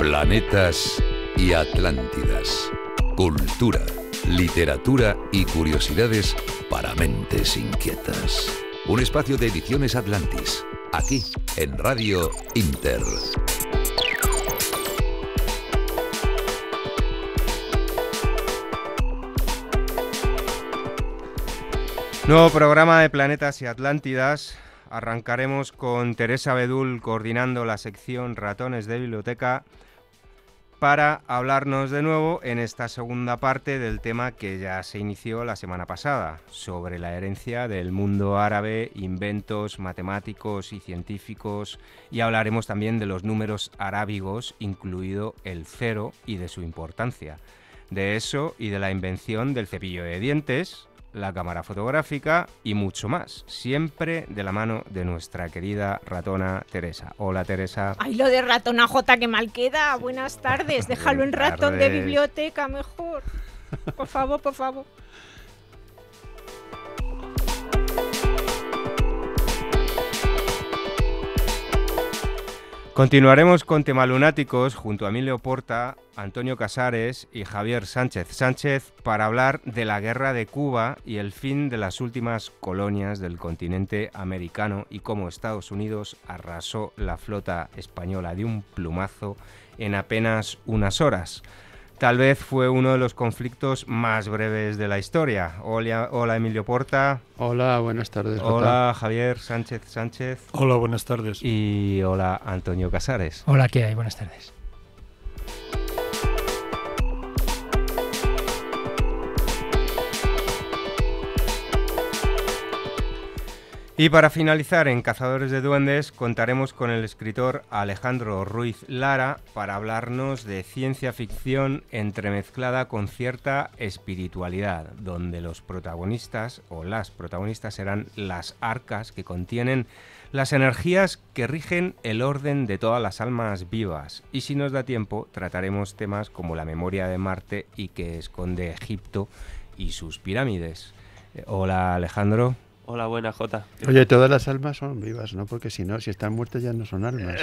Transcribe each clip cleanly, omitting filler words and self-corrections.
Planetas y Atlántidas. Cultura, literatura y curiosidades para mentes inquietas. Un espacio de Ediciones Atlantis, aquí en Radio Inter. Nuevo programa de Planetas y Atlántidas. Arrancaremos con Teresa Bedul coordinando la sección Ratones de Biblioteca para hablarnos de nuevo en esta segunda parte del tema que ya se inició la semana pasada, sobre la herencia del mundo árabe, inventos matemáticos y científicos, y hablaremos también de los números arábigos, incluido el 0, y de su importancia. De eso y de la invención del cepillo de dientes, la cámara fotográfica y mucho más, siempre de la mano de nuestra querida ratona Teresa. Hola, Teresa. Ay, lo de ratona J, que mal queda. Buenas tardes, déjalo en ratón de biblioteca mejor. Por favor, por favor. Continuaremos con Temalunáticos junto a Emilio Porta, Antonio Casares y Javier Sánchez para hablar de la guerra de Cuba y el fin de las últimas colonias del continente americano y cómo Estados Unidos arrasó la flota española de un plumazo en apenas unas horas. Tal vez fue uno de los conflictos más breves de la historia. Hola Emilio Porta. Hola, buenas tardes. Hola Javier Sánchez. Hola, buenas tardes. Y hola Antonio Casares. Hola, ¿qué hay? Buenas tardes. Y para finalizar en Cazadores de Duendes contaremos con el escritor Alejandro Ruiz Lara para hablarnos de ciencia ficción entremezclada con cierta espiritualidad, donde los protagonistas o las protagonistas serán las arcas que contienen las energías que rigen el orden de todas las almas vivas. Y si nos da tiempo trataremos temas como la memoria de Marte y que esconde Egipto y sus pirámides. Hola Alejandro. Hola, buena Jota. Oye, todas las almas son vivas, ¿no? Porque si no, si están muertas ya no son almas.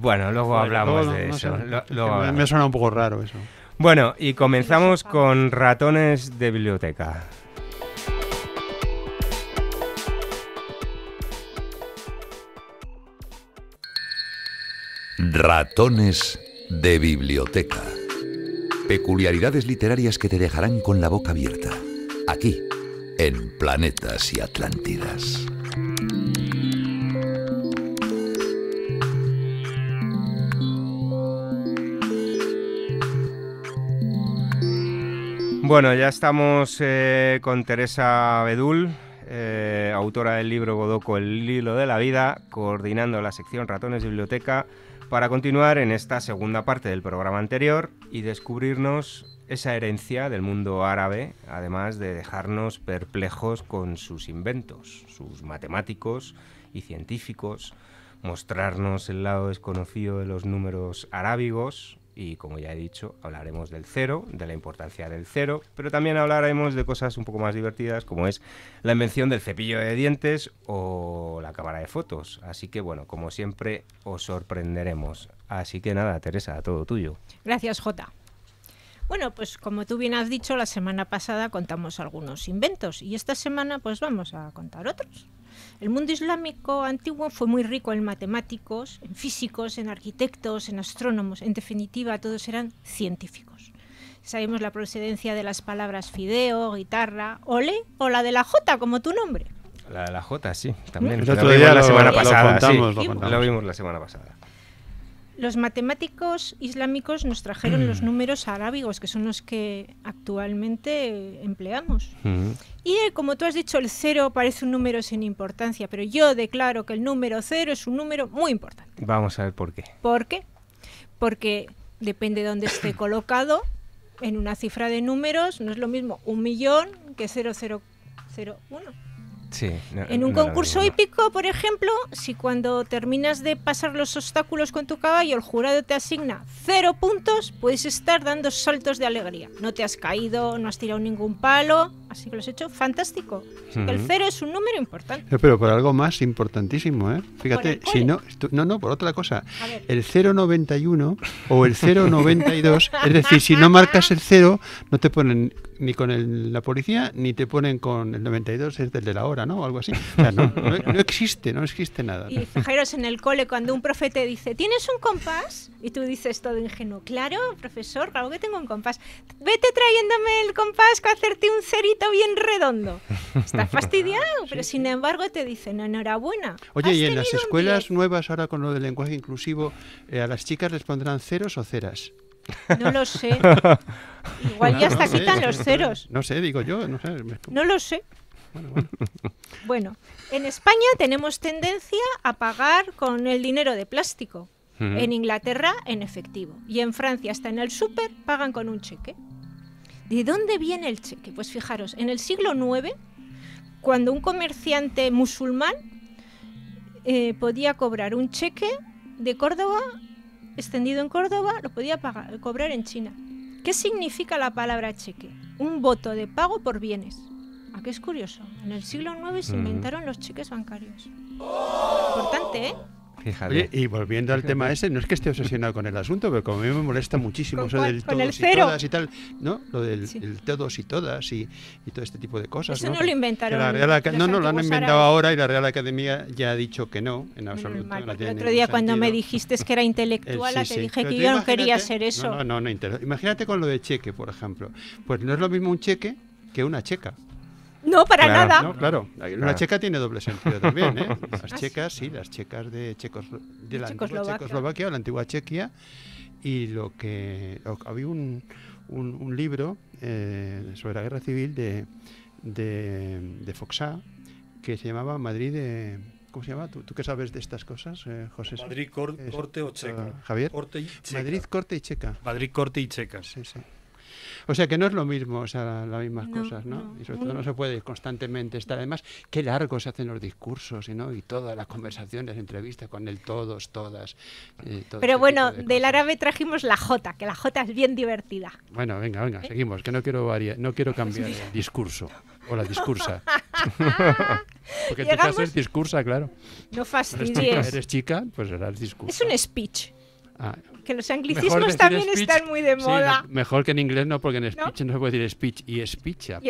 Bueno, luego hablamos de eso. Me suena un poco raro eso. Bueno, y comenzamos con Ratones de Biblioteca. Ratones de Biblioteca. Peculiaridades literarias que te dejarán con la boca abierta. Aquí, en Planetas y Atlántidas. Bueno, ya estamos con Teresa Bedul, autora del libro Godoko, El hilo de la vida, coordinando la sección Ratones de Biblioteca, para continuar en esta segunda parte del programa anterior y descubrirnos esa herencia del mundo árabe, además de dejarnos perplejos con sus inventos, sus matemáticos y científicos, mostrarnos el lado desconocido de los números arábigos y, como ya he dicho, hablaremos del 0, de la importancia del 0, pero también hablaremos de cosas un poco más divertidas como es la invención del cepillo de dientes o la cámara de fotos. Así que, bueno, como siempre, os sorprenderemos. Así que nada, Teresa, todo tuyo. Gracias, Jota. Bueno, pues como tú bien has dicho, la semana pasada contamos algunos inventos y esta semana pues vamos a contar otros. El mundo islámico antiguo fue muy rico en matemáticos, en físicos, en arquitectos, en astrónomos. En definitiva, todos eran científicos. Sabemos la procedencia de las palabras fideo, guitarra, ole o la de la Jota, como tu nombre. La de la Jota, sí, también. El otro día la semana pasada, contamos, sí, lo vimos la semana pasada. Los matemáticos islámicos nos trajeron los números arábigos, que son los que actualmente empleamos. Y como tú has dicho, el 0 parece un número sin importancia, pero yo declaro que el número 0 es un número muy importante. Vamos a ver por qué. ¿Por qué? Porque depende de dónde esté colocado, en una cifra de números no es lo mismo 1.000.000 que 0001. Sí, En un concurso hípico, por ejemplo, si cuando terminas de pasar los obstáculos con tu caballo el jurado te asigna 0 puntos, puedes estar dando saltos de alegría. No te has caído, no has tirado ningún palo, así que lo has hecho fantástico. Así que el 0 es un número importante. Pero por algo más importantísimo, ¿eh? Fíjate, si no, no, por otra cosa. El 0,91 o el 0,92, es decir, si no marcas el 0, no te ponen ni con la policía, ni te ponen con el 92, es el de la hora, ¿no? O algo así. O sea, no existe nada. Y fijaros en el cole, cuando un profe te dice, ¿tienes un compás? Y tú dices todo ingenuo, claro, profesor, claro que tengo un compás. Vete trayéndome el compás para hacerte un cerito bien redondo. Estás fastidiado, pero sin embargo te dicen, enhorabuena. Oye, y en las escuelas nuevas, ahora con lo del lenguaje inclusivo, ¿a las chicas les pondrán ceros o ceras? No lo sé. Igual ya hasta quitan los ceros. No sé, digo yo, no sé. No lo sé. Bueno, en España tenemos tendencia a pagar con el dinero de plástico. En Inglaterra, en efectivo. Y en Francia, hasta en el súper, pagan con un cheque. ¿De dónde viene el cheque? Pues fijaros, en el siglo IX, cuando un comerciante musulmán podía cobrar un cheque de Córdoba, extendido en Córdoba, lo podía cobrar en China. ¿Qué significa la palabra cheque? Un voto de pago por bienes. ¿A qué es curioso? En el siglo IX se inventaron los cheques bancarios. Importante, ¿eh? Fíjate. Oye, y volviendo al tema ese, no es que esté obsesionado con el asunto, pero como a mí me molesta muchísimo eso del con el todos y cero. todas y tal, ¿no? Lo del el todos y todas y todo este tipo de cosas. Eso no lo inventaron. No, lo han inventado ahora y la Real Academia ya ha dicho que no, en absoluto. Normal, el otro día cuando me dijiste que era intelectual, te dije que yo no quería ser eso. No, imagínate con lo de cheque, por ejemplo. Pues no es lo mismo un cheque que una checa. No, para nada. No, claro. Una checa tiene doble sentido también, ¿eh? Las checas, sí, las checas de la antigua Checoslovaquia, la antigua Chequia, y había un libro sobre la guerra civil de Foxá que se llamaba Madrid de... ¿Cómo se llama? ¿Tú qué sabes de estas cosas, José? Madrid, Corte o Checa. Javier. Corte y Checa. Madrid, Corte y Checa. Madrid, Corte y Checa. Sí. O sea que no es lo mismo, o sea, las mismas cosas, ¿no? Y sobre todo no se puede constantemente estar. Además, qué largos se hacen los discursos, ¿no? Y todas las conversaciones, entrevistas con el todos, todas. Pero bueno, del árabe trajimos la jota, que la jota es bien divertida. Bueno, venga, seguimos, que no quiero cambiar el discurso o la discursa. Porque en tu caso es discursa, claro. No fastidies. Eres chica, pues serás discurso. Es un speech. Ah, que los anglicismos también speech, están muy de moda. Sí, mejor que en inglés no, porque en speech no se puede decir speech y speecha.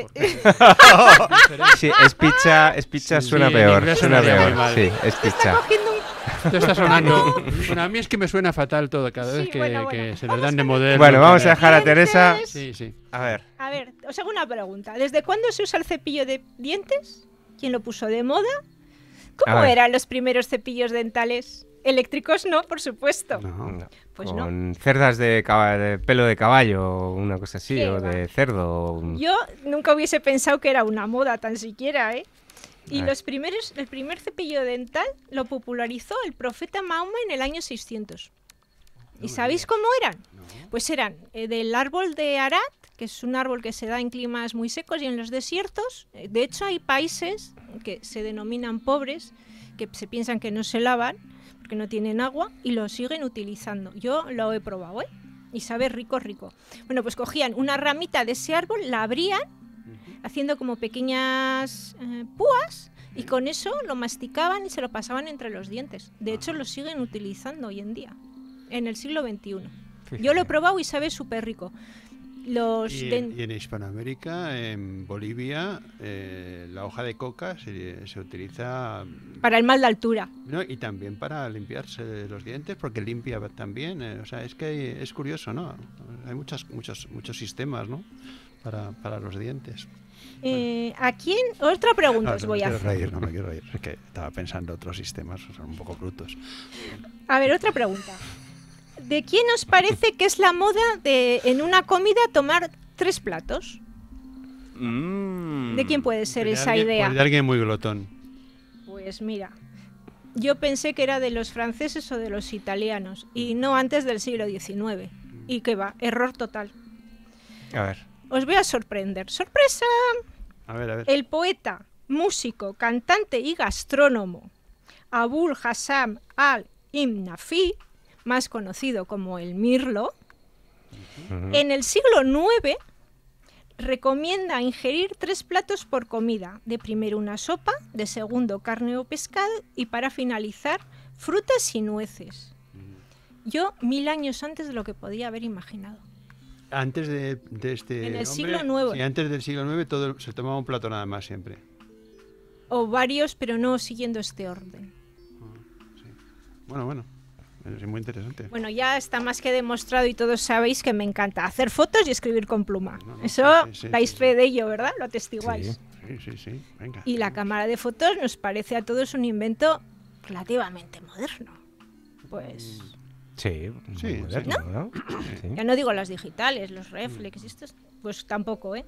Sí, speecha suena peor. Suena peor. Sí, specha. Esto está sonando. Bueno, a mí es que me suena fatal todo cada vez que se les dan de moderno. Bueno, vamos a dejar a Teresa. Sí. A ver, os hago una pregunta. ¿Desde cuándo se usa el cepillo de dientes? ¿Quién lo puso de moda? ¿Cómo eran los primeros cepillos dentales? Eléctricos no, por supuesto. No. Pues con cerdas de pelo de caballo, una cosa así, o de cerdo. Yo nunca hubiese pensado que era una moda tan siquiera, ¿eh? Y el primer cepillo dental lo popularizó el profeta Mahoma en el año 600. ¿Y sabéis cómo eran? Pues eran del árbol de Arad, que es un árbol que se da en climas muy secos y en los desiertos. De hecho, hay países que se denominan pobres, que se piensan que no se lavan, que no tienen agua y lo siguen utilizando. Yo lo he probado, ¿eh? Y sabe rico. Bueno, pues cogían una ramita de ese árbol, la abrían, haciendo como pequeñas púas, y con eso lo masticaban y se lo pasaban entre los dientes. De hecho, lo siguen utilizando hoy en día, en el siglo XXI. Fíjate. Yo lo he probado y sabe súper rico. Y en Hispanoamérica, en Bolivia, la hoja de coca se utiliza para el mal de altura, ¿no? Y también para limpiarse los dientes, porque limpia también. O sea, es que es curioso, ¿no? Hay muchos sistemas, ¿no? Para los dientes. ¿A quién? Otra pregunta os voy a hacer. No me quiero reír, es que estaba pensando otros sistemas, son un poco brutos. A ver, otra pregunta. ¿De quién os parece que es la moda de en una comida tomar 3 platos? ¿De quién puede ser esa idea? De alguien muy glotón. Pues mira, yo pensé que era de los franceses o de los italianos, y no antes del siglo XIX. ¿Y qué va? Error total. A ver. Os voy a sorprender. ¡Sorpresa! A ver. El poeta músico, cantante y gastrónomo Abul Hassan al-Ibn Nafi, más conocido como el Mirlo, en el siglo IX recomienda ingerir 3 platos por comida. De primero una sopa, de segundo carne o pescado y para finalizar frutas y nueces. Yo 1000 años antes de lo que podía haber imaginado. Antes de este En el hombre, siglo IX. Sí, antes del siglo IX todo se tomaba un plato nada más siempre. O varios, pero no siguiendo este orden. Sí. Bueno. Es muy interesante. Bueno, ya está más que demostrado y todos sabéis que me encanta hacer fotos y escribir con pluma. Eso dais fe de ello, ¿verdad? Lo atestiguáis. Sí. Venga. Y la cámara de fotos nos parece a todos un invento relativamente moderno. Pues... Sí, moderno, ¿no? Sí. Ya no digo las digitales, los reflex y estos, pues tampoco, ¿eh?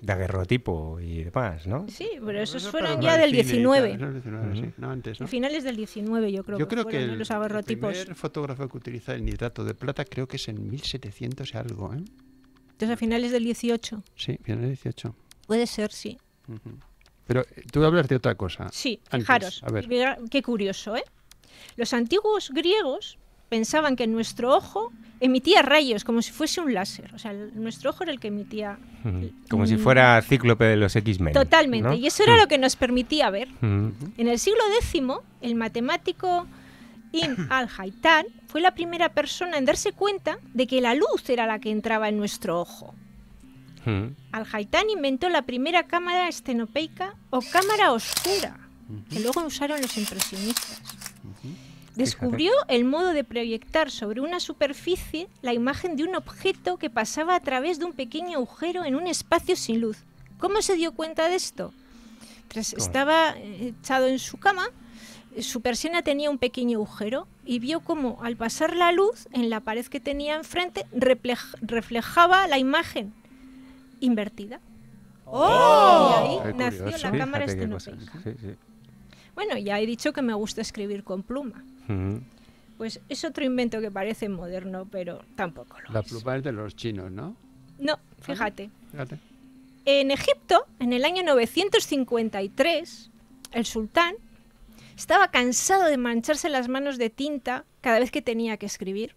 Daguerrotipo y demás, ¿no? Sí, pero esos Eso fueron para ya del cine y 19. tal, eso es 19, sí. No, antes, ¿no? Finales del 19 yo creo que fueron, los daguerrotipos. el primer fotógrafo que utiliza el nitrato de plata creo que es en 1700 y algo, ¿eh? Entonces a finales del 18. Sí, finales del 18. Puede ser, sí. Pero tú hablas de otra cosa. Sí, Antes, fijaros, a ver. qué curioso, ¿eh? Los antiguos griegos pensaban que nuestro ojo emitía rayos, como si fuese un láser. O sea, nuestro ojo era el que emitía... Como si fuera Cíclope de los X-Men. Totalmente, ¿no? y eso era lo que nos permitía ver. Mm. En el siglo X, el matemático Ibn al-Haytham fue la primera persona en darse cuenta de que la luz era la que entraba en nuestro ojo. Al-Haytham inventó la primera cámara estenopeica o cámara oscura, que luego usaron los impresionistas. Descubrió el modo de proyectar sobre una superficie la imagen de un objeto que pasaba a través de un pequeño agujero en un espacio sin luz. ¿Cómo se dio cuenta de esto? Estaba echado en su cama, su persiana tenía un pequeño agujero y vio cómo al pasar la luz en la pared que tenía enfrente reflejaba la imagen invertida. Y ahí nació la cámara estenopeica. Sí. Bueno, ya he dicho que me gusta escribir con pluma. Pues es otro invento que parece moderno, pero tampoco lo La es. pluma es de los chinos, ¿no? No, fíjate. Fíjate. En Egipto, en el año 953, el sultán estaba cansado de mancharse las manos de tinta cada vez que tenía que escribir.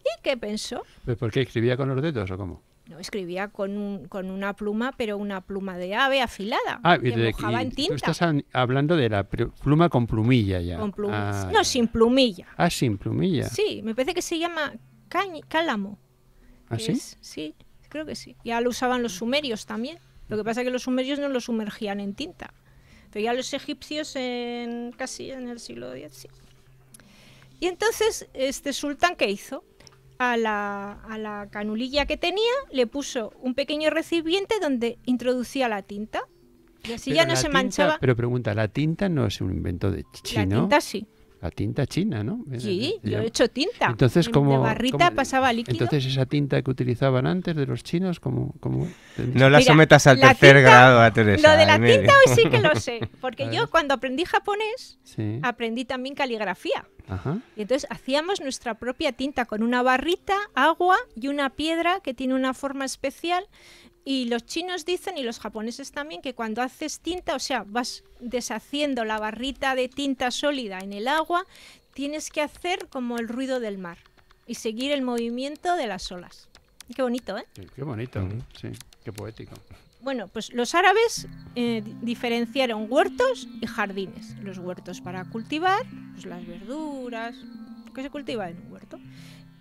¿Y qué pensó? ¿Pero por qué escribía con los dedos o cómo? No, escribía con una pluma, pero una pluma de ave afilada, y que mojaba en tú tinta. estás hablando de la pluma con plumilla ya. Con pluma. No, sin plumilla. Sin plumilla. Sí, me parece que se llama cálamo. ¿Ah, sí? Sí, creo que sí. Ya lo usaban los sumerios también. Lo que pasa es que los sumerios no lo sumergían en tinta. Pero ya los egipcios casi en el siglo X, sí. Y entonces, este sultán, ¿qué hizo? A la canulilla que tenía le puso un pequeño recipiente donde introducía la tinta. Y así ya no se manchaba. Pero pregunta, ¿la tinta no es un invento de chino? La tinta sí. La tinta china, ¿no? Sí, yo he hecho tinta. Entonces, de barrita pasaba líquido. Entonces, esa tinta que utilizaban antes de los chinos, ¿cómo? No la sometas al tercer grado a Teresa. Lo de la tinta hoy sí que lo sé, porque yo cuando aprendí japonés, aprendí también caligrafía. Ajá. Y entonces hacíamos nuestra propia tinta con una barrita, agua y una piedra que tiene una forma especial. Y los chinos dicen, y los japoneses también, que cuando haces tinta, o sea, vas deshaciendo la barrita de tinta sólida en el agua, tienes que hacer como el ruido del mar y seguir el movimiento de las olas. Qué bonito, ¿eh? Sí, qué bonito, sí, qué poético. Bueno, pues los árabes diferenciaron huertos y jardines. Los huertos para cultivar, pues las verduras, que se cultiva en un huerto.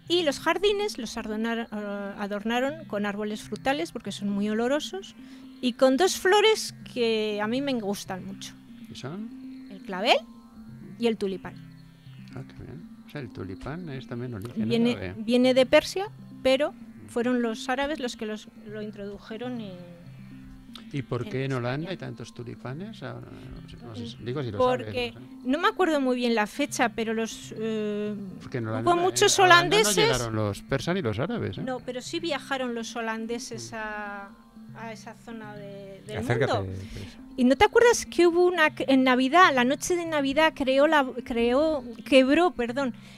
Y los jardines los adornaron con árboles frutales porque son muy olorosos y con 2 flores que a mí me gustan mucho. ¿Qué son? El clavel y el tulipán. Ah, qué bien. O sea, el tulipán es también origen árabe. Viene de Persia, pero fueron los árabes los que lo introdujeron en... ¿Y por qué en Holanda hay tantos tulipanes? Digo si lo porque sabes, no me acuerdo muy bien la fecha, pero hubo muchos holandeses. No llegaron los persas y los árabes, ¿eh? No, pero sí viajaron los holandeses a a esa zona del Acércate, mundo. Teresa. ¿Y no te acuerdas que hubo en Navidad, la noche de Navidad, quebró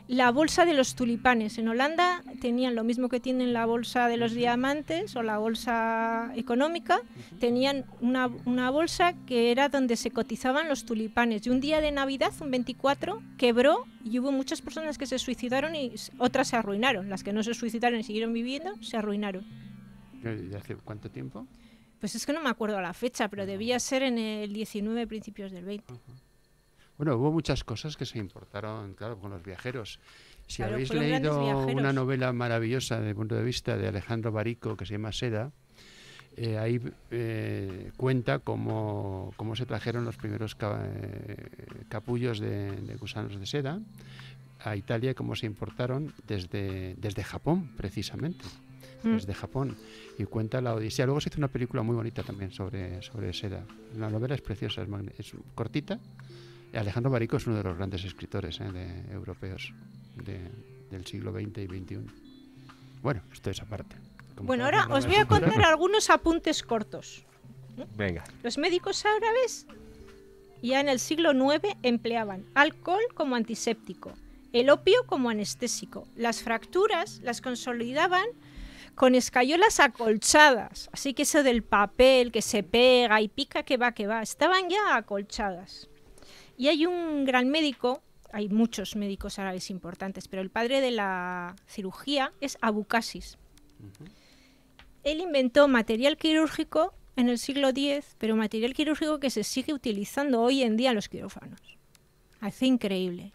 la bolsa de los tulipanes? En Holanda tenían lo mismo que tienen la bolsa de los diamantes o la bolsa económica, tenían una bolsa que era donde se cotizaban los tulipanes. Y un día de Navidad, un 24, quebró y hubo muchas personas que se suicidaron y otras se arruinaron. Las que no se suicidaron y siguieron viviendo, se arruinaron. ¿De hace cuánto tiempo? Pues es que no me acuerdo la fecha, pero debía ser en el 19, principios del 20. Bueno, hubo muchas cosas que se importaron, claro, con los viajeros. Si Claro, habéis fueron grandes leído viajeros. una novela maravillosa desde el punto de vista de Alejandro Barico que se llama Seda, ahí cuenta cómo se trajeron los primeros capullos de gusanos de seda a Italia y cómo se importaron desde Japón, precisamente. Desde Japón, y cuenta la odisea. Luego se hizo una película muy bonita también sobre seda. La novela es preciosa, es cortita. Alejandro Barico es uno de los grandes escritores europeos del siglo XX y XXI. Bueno, esto es aparte. Bueno, ahora os voy a contar algunos apuntes cortos. Venga. Los médicos árabes ya en el siglo IX empleaban alcohol como antiséptico, el opio como anestésico. Las fracturas las consolidaban con escayolas acolchadas, así que eso del papel que se pega y pica que va, estaban ya acolchadas. Y hay un gran médico, hay muchos médicos árabes importantes, pero el padre de la cirugía es Abu Qasis. Él inventó material quirúrgico en el siglo X, pero material quirúrgico que se sigue utilizando hoy en día en los quirófanos. Hace increíble.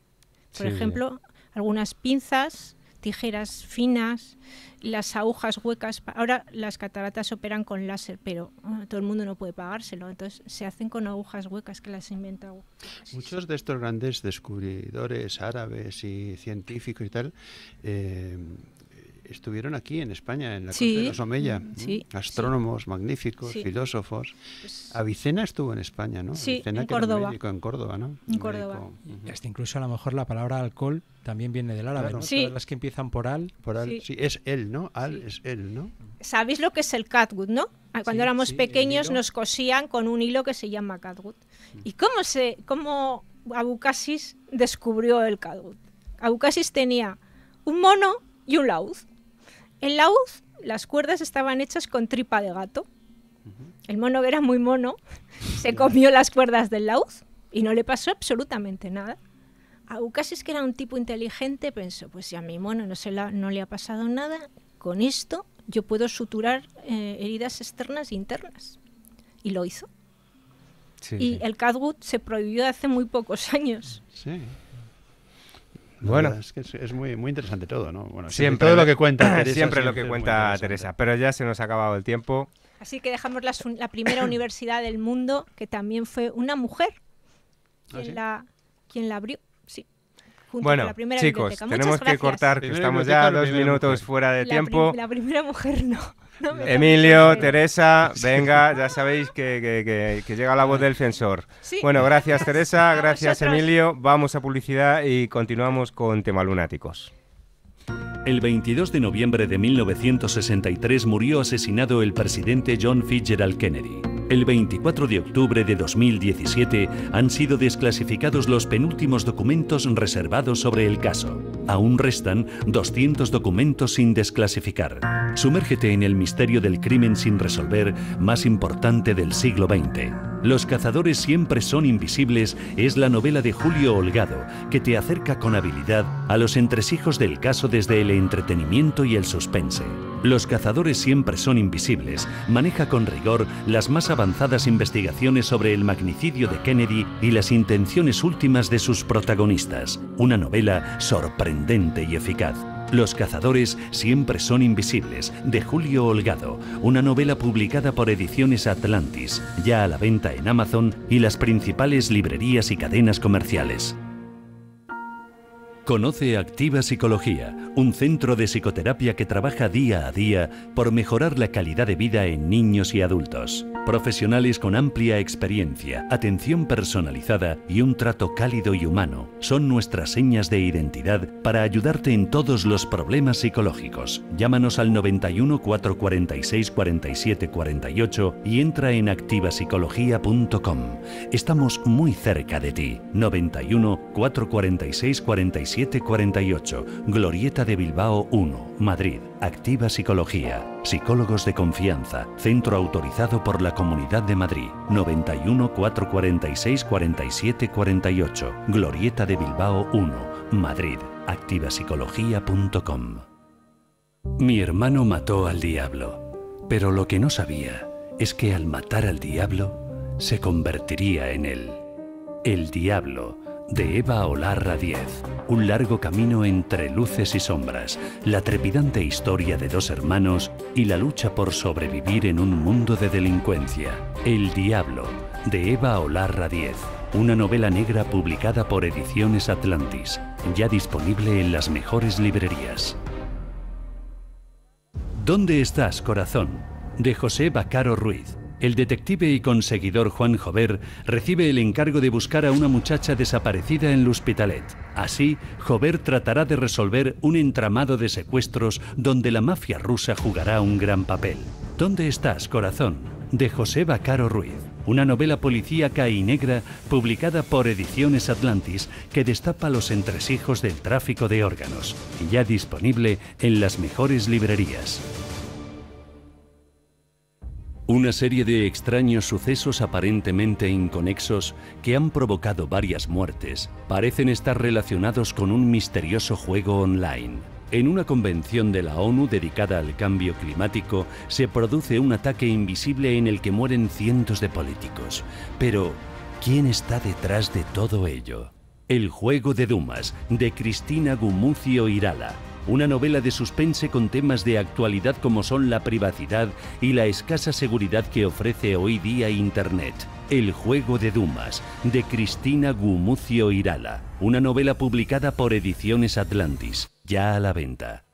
Por ejemplo, algunas pinzas, tijeras finas, las agujas huecas. Ahora las cataratas operan con láser, pero todo el mundo no puede pagárselo, entonces se hacen con agujas huecas que las inventa. Muchos de estos grandes descubridores árabes y científicos y tal estuvieron aquí en España, en la corte de los Omeya. Astrónomos magníficos, filósofos. Pues, Avicena estuvo en España, ¿no? Sí, Avicena, en Córdoba. En Córdoba, ¿no? En Córdoba. Hasta incluso a lo mejor la palabra alcohol también viene del árabe, Claro. ¿no? Sí. Todas las que empiezan por al. Sí, es él, ¿no? Es él, ¿no? ¿Sabéis lo que es el catgut, no? Cuando éramos pequeños nos cosían con un hilo que se llama catgut. ¿Y cómo Abu Qasis descubrió el catgut? Abu Qasis tenía un mono y un laúd. El laúd, las cuerdas estaban hechas con tripa de gato. El mono, que era muy mono, se comió las cuerdas del laúd y no le pasó absolutamente nada. Abu Qasis, que era un tipo inteligente, pensó, pues si a mi mono no le ha pasado nada, con esto yo puedo suturar heridas externas e internas. Y lo hizo. Y el catgut se prohibió hace muy pocos años. Sí. Bueno, es que es muy, muy interesante todo, ¿no? Bueno, siempre todo lo que cuenta Teresa. Siempre lo que cuenta Teresa, pero ya se nos ha acabado el tiempo. Así que dejamos la primera universidad del mundo, que también fue una mujer quien la abrió. Sí. Bueno, con la primera chicos, biblioteca. tenemos que cortar, que estamos ya 2 minutos fuera de tiempo. La primera mujer no. Emilio, Teresa, venga, ya sabéis que llega la voz del censor. Sí. Bueno, gracias Teresa, A gracias vosotros. Emilio. Vamos a publicidad y continuamos con Tema Lunáticos. El 22 de noviembre de 1963 murió asesinado el presidente John Fitzgerald Kennedy. El 24 de octubre de 2017 han sido desclasificados los penúltimos documentos reservados sobre el caso. Aún restan 200 documentos sin desclasificar. Sumérgete en el misterio del crimen sin resolver más importante del siglo XX. Los cazadores siempre son invisibles es la novela de Julio Holgado, que te acerca con habilidad a los entresijos del caso desde el entretenimiento y el suspense. Los cazadores siempre son invisibles maneja con rigor las más avanzadas investigaciones sobre el magnicidio de Kennedy y las intenciones últimas de sus protagonistas. Una novela sorprendente y eficaz. Los cazadores siempre son invisibles, de Julio Holgado, una novela publicada por Ediciones Atlantis, ya a la venta en Amazon y las principales librerías y cadenas comerciales. Conoce Activa Psicología, un centro de psicoterapia que trabaja día a día por mejorar la calidad de vida en niños y adultos. Profesionales con amplia experiencia, atención personalizada y un trato cálido y humano son nuestras señas de identidad para ayudarte en todos los problemas psicológicos. Llámanos al 91 446 47 48 y entra en activapsicología.com. Estamos muy cerca de ti. 91 446 47 48, Glorieta de Bilbao 1, Madrid. Activa Psicología. Psicólogos de confianza. Centro autorizado por la Comunidad de Madrid. 91 446 47 48, Glorieta de Bilbao 1, Madrid. activapsicología.com. Mi hermano mató al diablo, pero lo que no sabía es que al matar al diablo se convertiría en él. El diablo, de Eva Olarra Díez. Un largo camino entre luces y sombras, la trepidante historia de dos hermanos y la lucha por sobrevivir en un mundo de delincuencia. El diablo, de Eva Olarra Díez. Una novela negra publicada por Ediciones Atlantis, ya disponible en las mejores librerías. ¿Dónde estás, corazón?, de José Bacaro Ruiz. El detective y conseguidor Juan Jover recibe el encargo de buscar a una muchacha desaparecida en l'Hospitalet. Así, Jover tratará de resolver un entramado de secuestros donde la mafia rusa jugará un gran papel. ¿Dónde estás, corazón?, de José Bacaro Ruiz. Una novela policíaca y negra publicada por Ediciones Atlantis que destapa los entresijos del tráfico de órganos. Ya disponible en las mejores librerías. Una serie de extraños sucesos aparentemente inconexos que han provocado varias muertes parecen estar relacionados con un misterioso juego online. En una convención de la ONU dedicada al cambio climático se produce un ataque invisible en el que mueren cientos de políticos. Pero, ¿quién está detrás de todo ello? El juego de Dumas, de Cristina Gumucio Irala. Una novela de suspense con temas de actualidad como son la privacidad y la escasa seguridad que ofrece hoy día Internet. El juego de Dumas, de Cristina Gumucio Irala. Una novela publicada por Ediciones Atlantis, ya a la venta.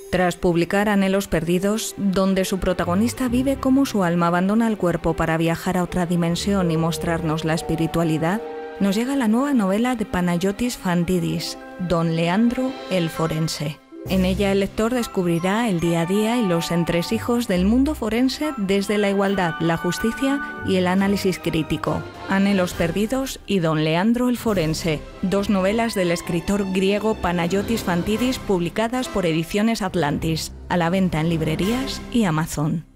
Tras publicar Anhelos Perdidos, donde su protagonista vive cómo su alma abandona el cuerpo para viajar a otra dimensión y mostrarnos la espiritualidad, nos llega la nueva novela de Panayotis Fantidis, Don Leandro el Forense. En ella el lector descubrirá el día a día y los entresijos del mundo forense desde la igualdad, la justicia y el análisis crítico. Anhelos Perdidos y Don Leandro el Forense, dos novelas del escritor griego Panayotis Fantidis publicadas por Ediciones Atlantis, a la venta en librerías y Amazon.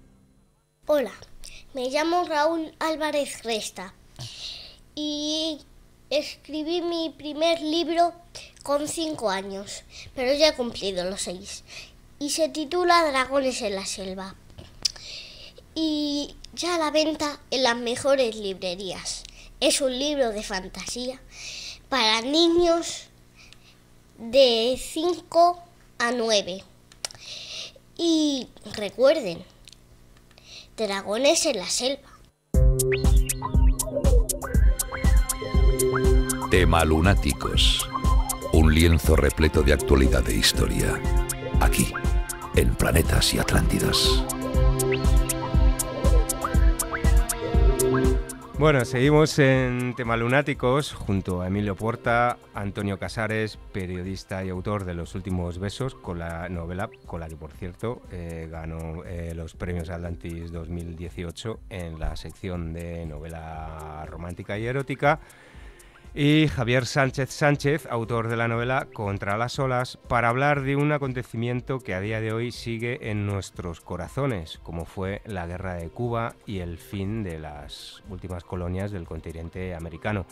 Hola, me llamo Raúl Álvarez Resta y escribí mi primer libro con 5 años, pero ya he cumplido los 6. Y se titula Dragones en la selva. Y ya a la venta en las mejores librerías. Es un libro de fantasía para niños de 5 a 9. Y recuerden, Dragones en la selva. Temalunáticos. Un lienzo repleto de actualidad e historia. Aquí, en Planetas y Atlántidas. Bueno, seguimos en Temalunáticos junto a Emilio Porta, Antonio Casares, periodista y autor de Los últimos besos, con la novela, con la que por cierto ganó los premios Atlantis 2018 en la sección de novela romántica y erótica. Y Javier Sánchez Sánchez, autor de la novela Contra las olas, para hablar de un acontecimiento que a día de hoy sigue en nuestros corazones, como fue la Guerra de Cuba y el fin de las últimas colonias del continente americano.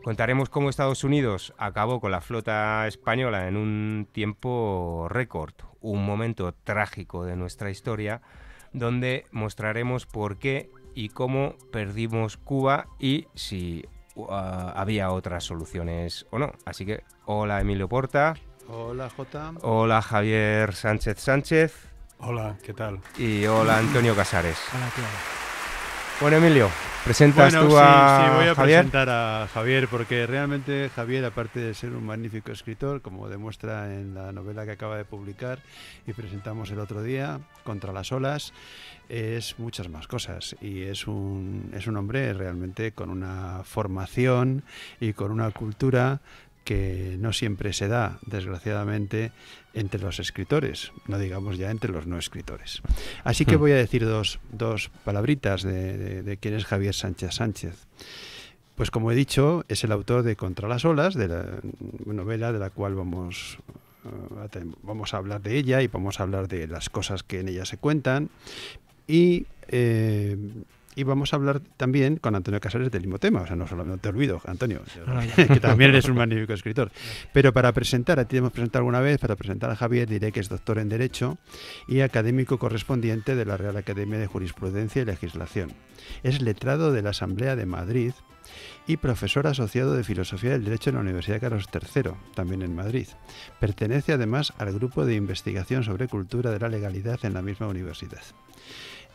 Contaremos cómo Estados Unidos acabó con la flota española en un tiempo récord, un momento trágico de nuestra historia, donde mostraremos por qué y cómo perdimos Cuba y si había otras soluciones o no. Así que, hola Emilio Porta. Hola Jota. Hola Javier Sánchez Sánchez. Hola, ¿qué tal? Y hola Antonio Casares. Hola, tío. Bueno, Emilio, ¿Presentas tú a voy a Javier? presentar a Javier, porque realmente Javier, aparte de ser un magnífico escritor, como demuestra en la novela que acaba de publicar y presentamos el otro día, Contra las olas, es muchas más cosas, y es un hombre realmente con una formación y con una cultura que no siempre se da, desgraciadamente, entre los escritores, no digamos ya entre los no escritores. Así que voy a decir dos palabritas de quién es Javier Sánchez Sánchez. Pues como he dicho, es el autor de Contra las olas, de la novela de la cual vamos a hablar de ella, y vamos a hablar de las cosas que en ella se cuentan, y vamos a hablar también con Antonio Casares del mismo tema. O sea, no te olvido, Antonio, que también eres un magnífico escritor. Pero para presentar, a ti hemos presentado alguna vez, para presentar a Javier diré que es doctor en Derecho y académico correspondiente de la Real Academia de Jurisprudencia y Legislación. Es letrado de la Asamblea de Madrid y profesor asociado de Filosofía del Derecho en la Universidad Carlos III, también en Madrid. Pertenece además al Grupo de Investigación sobre Cultura de la Legalidad en la misma universidad.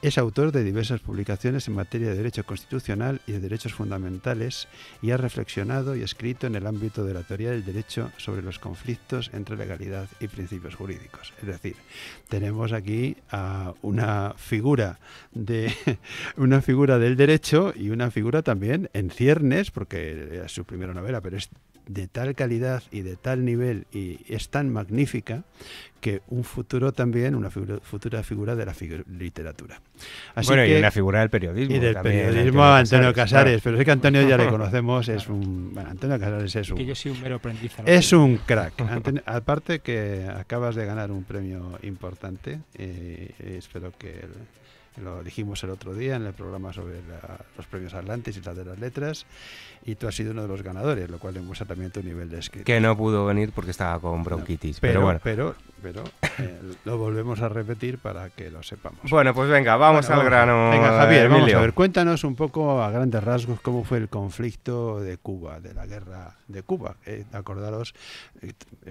Es autor de diversas publicaciones en materia de derecho constitucional y de derechos fundamentales, y ha reflexionado y escrito en el ámbito de la teoría del derecho sobre los conflictos entre legalidad y principios jurídicos. Es decir, tenemos aquí a una figura del derecho y una figura también en ciernes, porque es su primera novela, pero es de tal calidad y de tal nivel y es tan magnífica que un futuro también, una futura figura de la literatura. Así bueno, que, y una figura del periodismo. Y del también, periodismo, Antonio Casares. Claro. Pero es que Antonio ya le conocemos, Antonio Casares es un... Que yo soy un mero aprendiz. Es un crack. Aparte que acabas de ganar un premio importante, espero que... Lo dijimos el otro día en el programa sobre los premios Atlantis y las de las letras, y tú has sido uno de los ganadores, lo cual demuestra también tu nivel de escritor. Que no pudo venir porque estaba con bronquitis, pero bueno. Pero lo volvemos a repetir para que lo sepamos. Bueno, pues venga, vamos al grano. Venga, Javier, Emilio. vamos a ver, cuéntanos un poco a grandes rasgos cómo fue el conflicto de Cuba, de la guerra de Cuba. Acordaros,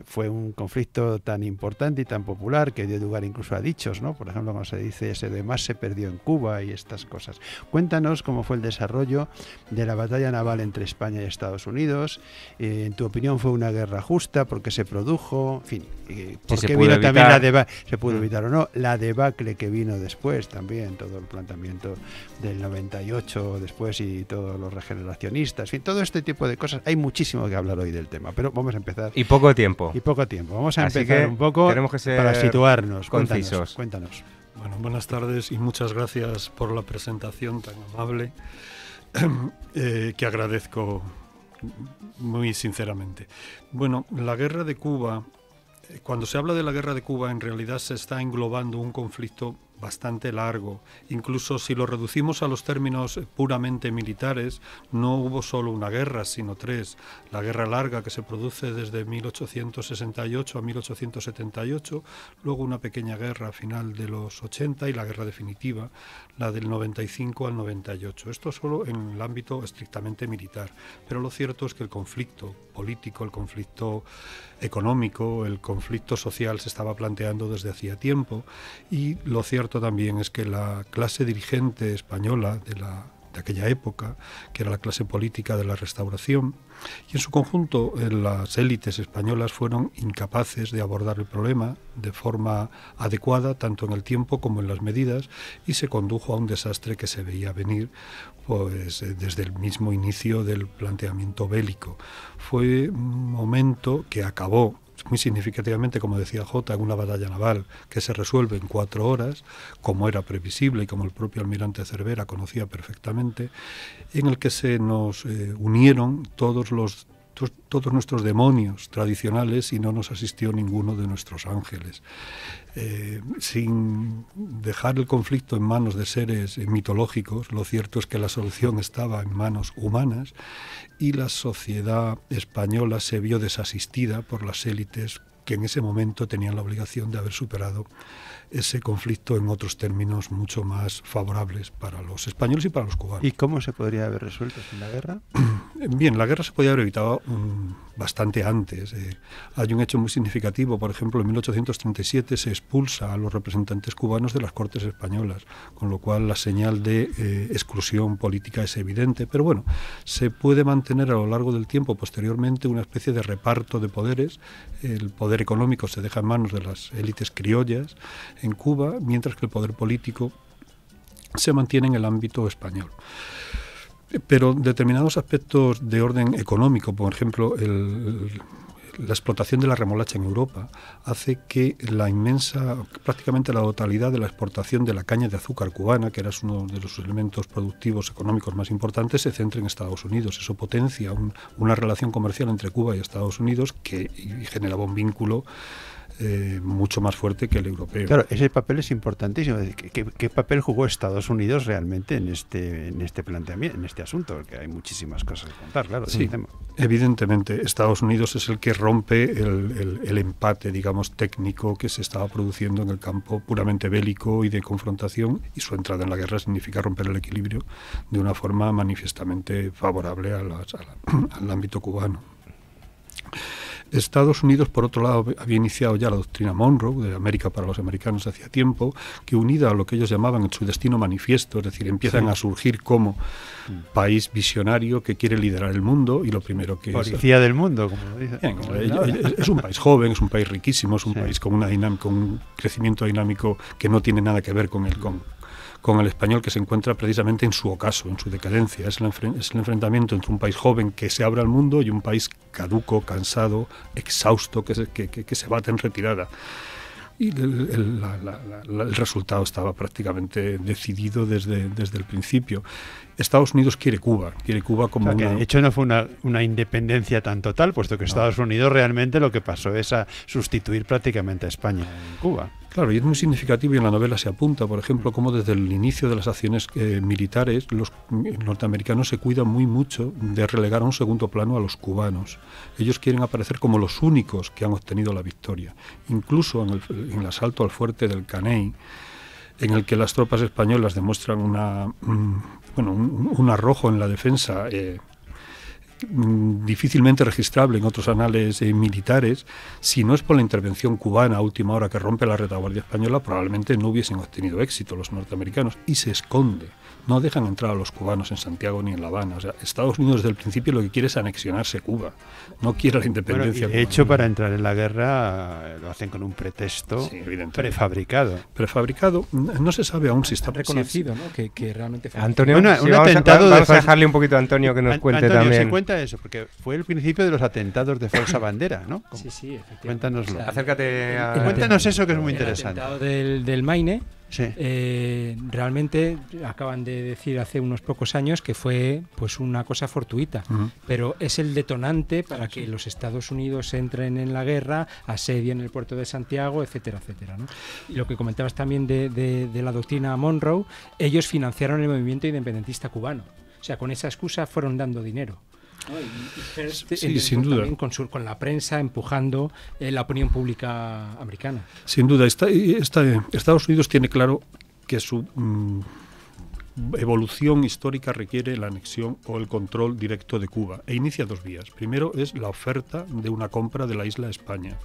fue un conflicto tan importante y tan popular que dio lugar incluso a dichos, ¿no? Por ejemplo, cuando se dice ese de más se perdió en Cuba y estas cosas. Cuéntanos cómo fue el desarrollo de la batalla naval entre España y Estados Unidos. En tu opinión, ¿fue una guerra justa? ¿Por qué se produjo? En fin, ¿por qué vino también la debacle? ¿Se pudo evitar o no? La debacle que vino después también, todo el planteamiento del 98 después y todos los regeneracionistas, en fin, todo este tipo de cosas. Hay muchísimo que hablar hoy del tema, pero vamos a empezar. Y poco tiempo. Vamos a Así empezar que un poco tenemos que ser para situarnos. concisos. Cuéntanos. Bueno, buenas tardes y muchas gracias por la presentación tan amable que agradezco muy sinceramente. Bueno, la guerra de Cuba, cuando se habla de la guerra de Cuba, en realidad se está englobando un conflicto bastante largo. Incluso si lo reducimos a los términos puramente militares, no hubo solo una guerra, sino tres. La guerra larga, que se produce desde 1868 a 1878, luego una pequeña guerra a final de los 80 y la guerra definitiva, la del 95 al 98. Esto solo en el ámbito estrictamente militar. Pero lo cierto es que el conflicto político, el conflicto económico, el conflicto social se estaba planteando desde hacía tiempo, y lo cierto también es que la clase dirigente española de aquella época, que era la clase política de la Restauración, y en su conjunto las élites españolas fueron incapaces de abordar el problema de forma adecuada, tanto en el tiempo como en las medidas, y se condujo a un desastre que se veía venir pues desde el mismo inicio del planteamiento bélico. Fue un momento que acabó muy significativamente, como decía Jota, en una batalla naval que se resuelve en 4 horas, como era previsible y como el propio almirante Cervera conocía perfectamente, en el que se nos unieron todos nuestros demonios tradicionales y no nos asistió ninguno de nuestros ángeles. Sin dejar el conflicto en manos de seres mitológicos, lo cierto es que la solución estaba en manos humanas, y la sociedad española se vio desasistida por las élites que en ese momento tenían la obligación de haber superado ese conflicto en otros términos mucho más favorables para los españoles y para los cubanos. ¿Y cómo se podría haber resuelto sin la guerra? Bien, la guerra se podía haber evitado bastante antes. Hay un hecho muy significativo, por ejemplo, en 1837 se expulsa a los representantes cubanos de las Cortes españolas, con lo cual la señal de exclusión política es evidente, pero bueno, se puede mantener a lo largo del tiempo posteriormente una especie de reparto de poderes. El poder económico se deja en manos de las élites criollas en Cuba, mientras que el poder político se mantiene en el ámbito español. Pero determinados aspectos de orden económico, por ejemplo, la explotación de la remolacha en Europa, hace que prácticamente la totalidad de la exportación de la caña de azúcar cubana, que era uno de los elementos productivos económicos más importantes, se centre en Estados Unidos. Eso potencia una relación comercial entre Cuba y Estados Unidos y generaba un vínculo mucho más fuerte que el europeo. Claro, ese papel es importantísimo. ¿Qué papel jugó Estados Unidos realmente en este planteamiento, en este asunto? Porque hay muchísimas cosas que contar, claro. Sí, evidentemente, Estados Unidos es el que rompe el empate, digamos, técnico que se estaba produciendo en el campo puramente bélico y de confrontación, y su entrada en la guerra significa romper el equilibrio de una forma manifiestamente favorable al ámbito cubano. Estados Unidos, por otro lado, había iniciado ya la doctrina Monroe, de América para los americanos, hacía tiempo, que unida a lo que ellos llamaban su destino manifiesto, es decir, empiezan a surgir como país visionario que quiere liderar el mundo, y lo primero que policía del mundo, como dicen. Es un país joven, es un país riquísimo, es un país con un crecimiento dinámico que no tiene nada que ver con el español, que se encuentra precisamente en su ocaso, en su decadencia. Es el enfrentamiento entre un país joven que se abre al mundo y un país caduco, cansado, exhausto, que se bate en retirada. Y el resultado estaba prácticamente decidido desde el principio. Estados Unidos quiere Cuba como de hecho no fue una independencia tan total, puesto que Estados Unidos realmente lo que pasó es a sustituir prácticamente a España en Cuba. Claro, y es muy significativo, y en la novela se apunta, por ejemplo, cómo desde el inicio de las acciones militares los norteamericanos se cuidan muy mucho de relegar a un segundo plano a los cubanos. Ellos quieren aparecer como los únicos que han obtenido la victoria. Incluso en el asalto al fuerte del Caney, en el que las tropas españolas demuestran un arrojo en la defensa difícilmente registrable en otros anales militares. Si no es por la intervención cubana a última hora que rompe la retaguardia española, probablemente no hubiesen obtenido éxito los norteamericanos, y se esconde. No dejan entrar a los cubanos en Santiago ni en La Habana. O sea, Estados Unidos desde el principio lo que quiere es anexionarse Cuba. No quiere la independencia. De hecho, para entrar en la guerra lo hacen con un pretexto prefabricado. Prefabricado. No se sabe aún si está reconocido, ¿no? Que realmente fue. Antonio, vamos a dejarle un poquito a Antonio que nos cuente Antonio, también. Se cuenta eso, porque fue el principio de los atentados de falsa bandera, ¿no? Sí, efectivamente. Cuéntanoslo. O sea, acércate cuéntanos eso, que es muy interesante. El atentado del Maine. Sí. Realmente acaban de decir hace unos pocos años que fue pues una cosa fortuita, pero es el detonante para que los Estados Unidos entren en la guerra, asedien el puerto de Santiago, etcétera, etcétera, ¿no? Y lo que comentabas también de la doctrina Monroe, ellos financiaron el movimiento independentista cubano, o sea, con esa excusa fueron dando dinero. Sí, sin duda. Con la prensa empujando la opinión pública americana. Sin duda. Estados Unidos tiene claro que su evolución histórica requiere la anexión o el control directo de Cuba, e inicia dos vías. Primero es la oferta de una compra de la isla a España.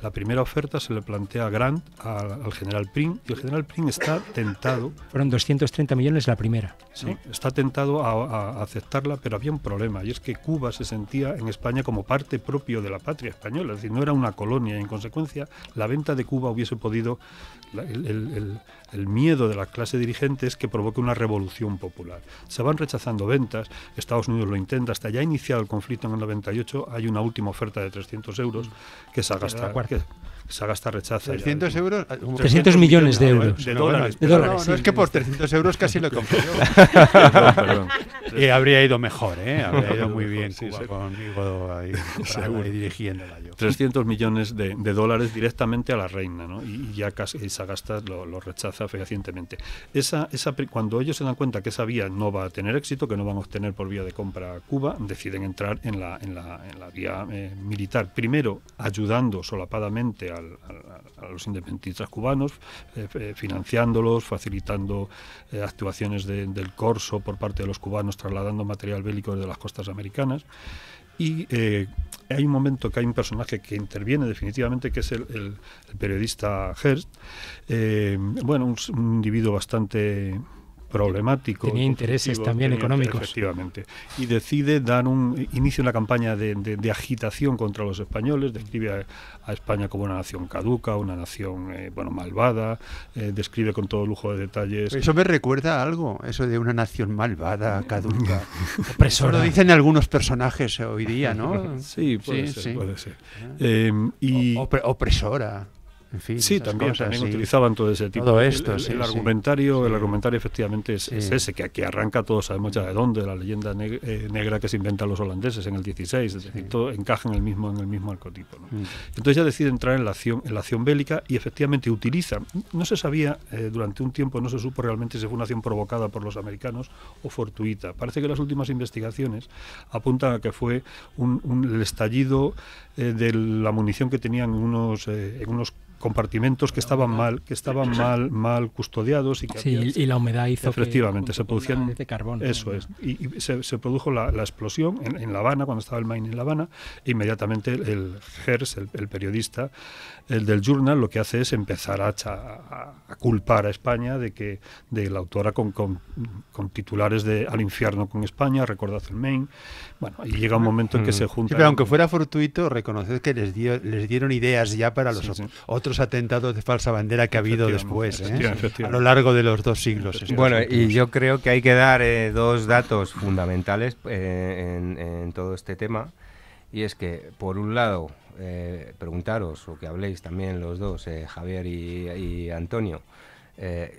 La primera oferta se le plantea a Grant, al general Prim, y el general Prim está tentado... Fueron 230 millones la primera. Sí, está tentado a aceptarla, pero había un problema, y es que Cuba se sentía en España como parte propio de la patria española, es decir, no era una colonia, y en consecuencia la venta de Cuba hubiese podido... El miedo de la clase dirigente es que provoque una revolución popular. Se van rechazando ventas, Estados Unidos lo intenta, hasta ya iniciado el conflicto en el 98, hay una última oferta de 300 euros que Sagasta rechaza. 300 euros... 300 millones de euros. De dólares. No, es que por 300 euros casi lo compré yo. Perdón. Y habría ido mejor, ¿eh? Habría ido muy bien Cuba conmigo ahí dirigiéndola yo. 300 millones de dólares directamente a la reina, ¿no? Y ya casi Sagasta lo rechaza fehacientemente. Cuando ellos se dan cuenta que esa vía no va a tener éxito, que no van a obtener por vía de compra a Cuba, deciden entrar en la vía militar. Primero, ayudando solapadamente a los independentistas cubanos, financiándolos, facilitando actuaciones del corso por parte de los cubanos, trasladando material bélico desde las costas americanas. y hay un momento que hay un personaje que interviene definitivamente, que es el periodista Hearst, un individuo bastante problemático. Tenía intereses también económicos. Efectivamente. Y decide inicia una campaña de agitación contra los españoles, describe a España como una nación caduca, una nación malvada, describe con todo lujo de detalles. Eso me recuerda a algo, eso de una nación malvada, caduca. Opresora. Lo dicen algunos personajes hoy día, ¿no? Sí, puede ser. Opresora. En fin, sí, también utilizaban todo ese tipo. Todo esto, el argumentario efectivamente es ese, que aquí arranca, todos sabemos ya de dónde, la leyenda negra que se inventan los holandeses en el 16, es decir, todo encaja en el mismo arquetipo, ¿no? Entonces ya decide entrar en la acción bélica y efectivamente utiliza, no se sabía durante un tiempo, no se supo realmente si fue una acción provocada por los americanos o fortuita. Parece que las últimas investigaciones apuntan a que fue el estallido de la munición que tenían en unos compartimentos que estaban mal custodiados y la humedad hizo efectivamente se producían de carbón. Eso es, y se produjo la explosión en La Habana, cuando estaba el Maine en La Habana, e inmediatamente el Hearst, el periodista, el del Journal, lo que hace es empezar a culpar a España de la autora con titulares de Al infierno con España, recordad el Maine. Bueno, y llega un momento en que se juntan. Sí, pero aunque fuera fortuito, reconoced que les dieron ideas ya para los otros atentados de falsa bandera que ha habido después, a lo largo de los 2 siglos. Bueno, y yo creo que hay que dar 2 datos fundamentales en todo este tema, y es que, por un lado, preguntaros, o que habléis también los dos, Javier y Antonio,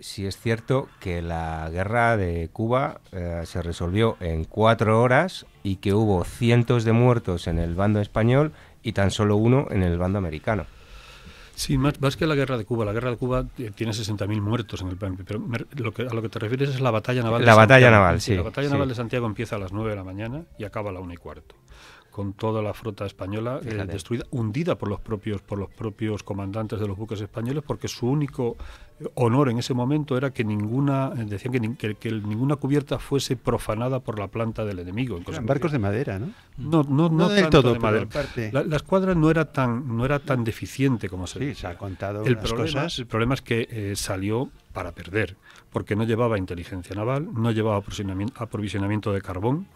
si es cierto que la guerra de Cuba se resolvió en 4 horas y que hubo cientos de muertos en el bando español y tan solo 1 en el bando americano. Sí, más que la guerra de Cuba. La guerra de Cuba tiene 60.000 muertos en el plan, pero a lo que te refieres es la batalla naval. La batalla naval, sí. La batalla naval de Santiago empieza a las 9 de la mañana y acaba a la 1:15. Con toda la flota española destruida, hundida por los propios comandantes de los buques españoles, porque su único honor en ese momento era que decían que ninguna cubierta fuese profanada por la planta del enemigo. Eran barcos de madera, ¿no? No del todo de madera. La escuadra no era tan deficiente como se dice. Se ha contado el problema es que salió para perder, porque no llevaba inteligencia naval, no llevaba aprovisionamiento de carbón,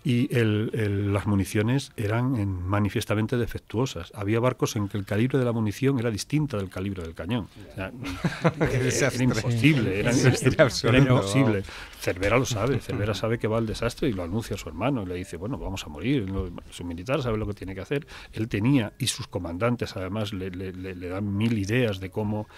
y las municiones eran manifiestamente defectuosas. Había barcos en que el calibre de la munición era distinta del calibre del cañón. O sea, era imposible, era imposible. Cervera lo sabe, Cervera sabe que va al desastre y lo anuncia a su hermano y le dice, bueno, vamos a morir. Su militar sabe lo que tiene que hacer. Él tenía, y sus comandantes además le dan 1000 ideas de cómo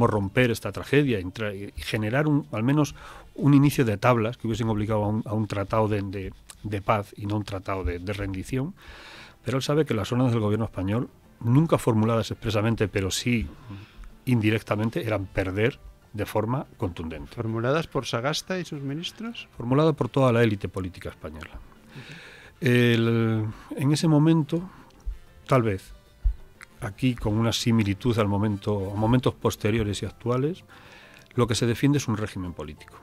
romper esta tragedia y generar al menos un inicio de tablas que hubiesen obligado a un tratado de paz y no un tratado de rendición. Pero él sabe que las órdenes del gobierno español, nunca formuladas expresamente, pero sí indirectamente, eran perder de forma contundente. ¿Formuladas por Sagasta y sus ministros? Formulada por toda la élite política española. En ese momento, tal vez, aquí con una similitud a momentos posteriores y actuales, lo que se defiende es un régimen político,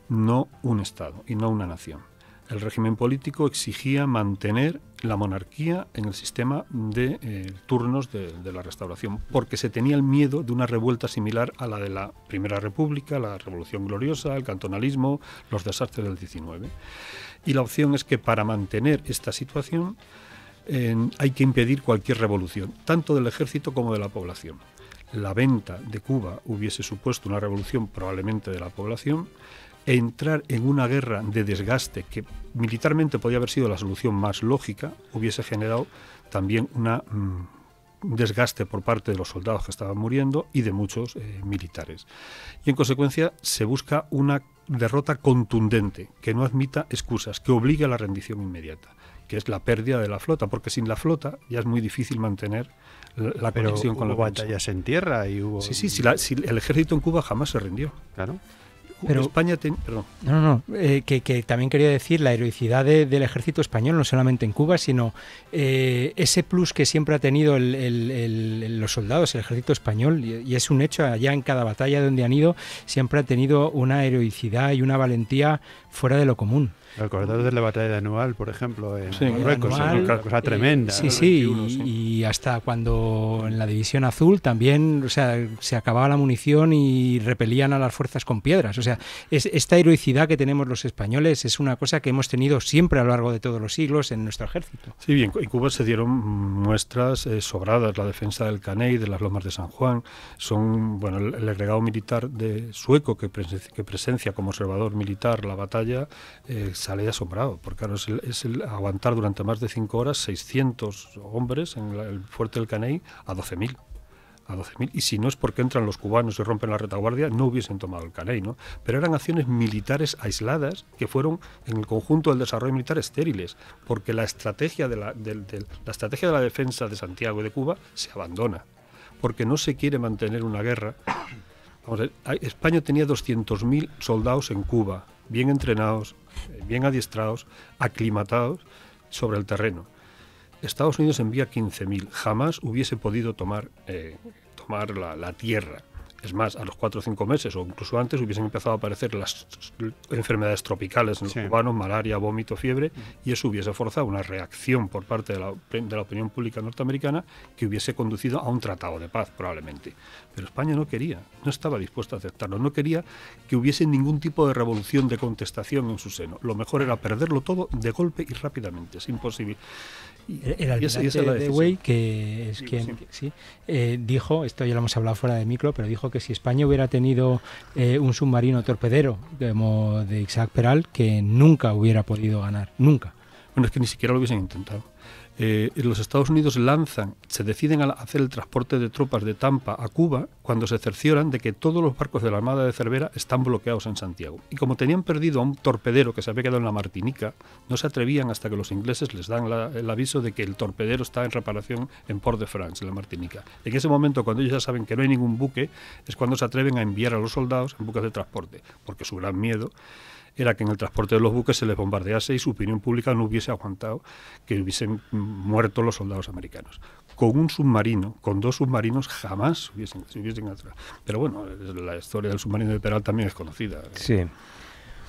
no un Estado y no una nación. El régimen político exigía mantener la monarquía en el sistema de turnos de la Restauración, porque se tenía el miedo de una revuelta similar a la de la Primera República, la Revolución Gloriosa, el cantonalismo, los desastres del 19. Y la opción es que para mantener esta situación hay que impedir cualquier revolución, tanto del ejército como de la población. La venta de Cuba hubiese supuesto una revolución probablemente de la población. Entrar en una guerra de desgaste, que militarmente podía haber sido la solución más lógica, hubiese generado también un desgaste por parte de los soldados que estaban muriendo y de muchos militares. Y en consecuencia se busca una derrota contundente, que no admita excusas, que obligue a la rendición inmediata, que es la pérdida de la flota, porque sin la flota ya es muy difícil mantener la conexión con los batallas en tierra y hubo... Sí, el ejército en Cuba jamás se rindió. Claro. Pero España que también quería decir la heroicidad del ejército español, no solamente en Cuba, sino ese plus que siempre ha tenido los soldados, el ejército español, y es un hecho, allá en cada batalla donde han ido, siempre ha tenido una heroicidad y una valentía fuera de lo común. Acordaros de la batalla de Anual, por ejemplo, en sí, Marruecos, una cosa tremenda. Sí, sí, y hasta cuando en la División Azul también, o sea, se acababa la munición y repelían a las fuerzas con piedras. O sea, esta heroicidad que tenemos los españoles es una cosa que hemos tenido siempre a lo largo de todos los siglos en nuestro ejército. Sí, bien, en Cuba se dieron muestras sobradas, la defensa del Caney, de las Lomas de San Juan, son, bueno, el agregado militar de sueco que presencia como observador militar la batalla, sale asombrado, porque claro, es el aguantar durante más de 5 horas 600 hombres en el fuerte del Caney a 12.000. Y si no es porque entran los cubanos y rompen la retaguardia, no hubiesen tomado el Caney, ¿no? Pero eran acciones militares aisladas que fueron en el conjunto del desarrollo militar estériles, porque la estrategia de la defensa de Santiago y de Cuba se abandona, porque no se quiere mantener una guerra. Vamos a ver, España tenía 200.000 soldados en Cuba, bien entrenados, bien adiestrados, aclimatados sobre el terreno. Estados Unidos envía 15.000. Jamás hubiese podido tomar la tierra. Es más, a los 4 o 5 meses o incluso antes hubiesen empezado a aparecer las enfermedades tropicales en los cubanos, malaria, vómito, fiebre, y eso hubiese forzado una reacción por parte de la opinión pública norteamericana que hubiese conducido a un tratado de paz, probablemente. Pero España no quería, no estaba dispuesta a aceptarlo, no quería que hubiese ningún tipo de revolución, de contestación en su seno. Lo mejor era perderlo todo de golpe y rápidamente, es imposible. El almirante Dewey, que es quien dijo, esto ya lo hemos hablado fuera de micro, pero dijo que si España hubiera tenido un submarino torpedero como de Isaac Peral, que nunca hubiera podido ganar, nunca. Bueno, es que ni siquiera lo hubiesen intentado. Los Estados Unidos se deciden a hacer el transporte de tropas de Tampa a Cuba cuando se cercioran de que todos los barcos de la Armada de Cervera están bloqueados en Santiago. Y como tenían perdido a un torpedero que se había quedado en la Martinica, no se atrevían hasta que los ingleses les dan el aviso de que el torpedero está en reparación en Port-de-France, en la Martinica. En ese momento, cuando ellos ya saben que no hay ningún buque, es cuando se atreven a enviar a los soldados en buques de transporte, porque su gran miedo era que en el transporte de los buques se les bombardease y su opinión pública no hubiese aguantado que hubiesen muerto los soldados americanos. Con un submarino, con 2 submarinos, jamás se hubiesen atrapado. Pero bueno, la historia del submarino de Peral también es conocida. Sí.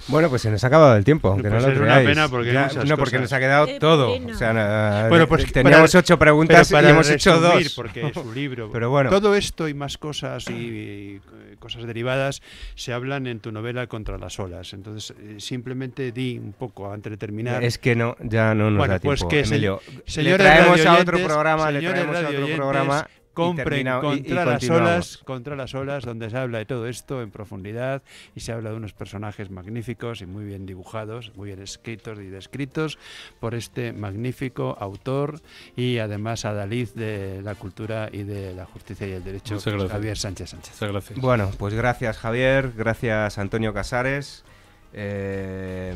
Bueno, pues se nos ha acabado el tiempo, aunque pues no lo creáis. Es una pena porque porque nos ha quedado todo. O sea, bueno, pues teníamos 8 preguntas y hemos hecho 2. Porque es un libro. Pero bueno. Todo esto y más cosas y cosas derivadas se hablan en tu novela Contra las olas. Entonces, simplemente di un poco antes de terminar. Es que no, ya no nos da tiempo. Pues que Emilio, le traemos a otro programa, compren Contra las olas, donde se habla de todo esto en profundidad y se habla de unos personajes magníficos y muy bien dibujados, muy bien escritos y descritos por este magnífico autor y además adalid de la cultura y de la justicia y el derecho, Javier Sánchez. Muchas gracias. Bueno, pues gracias Javier, gracias Antonio Casares.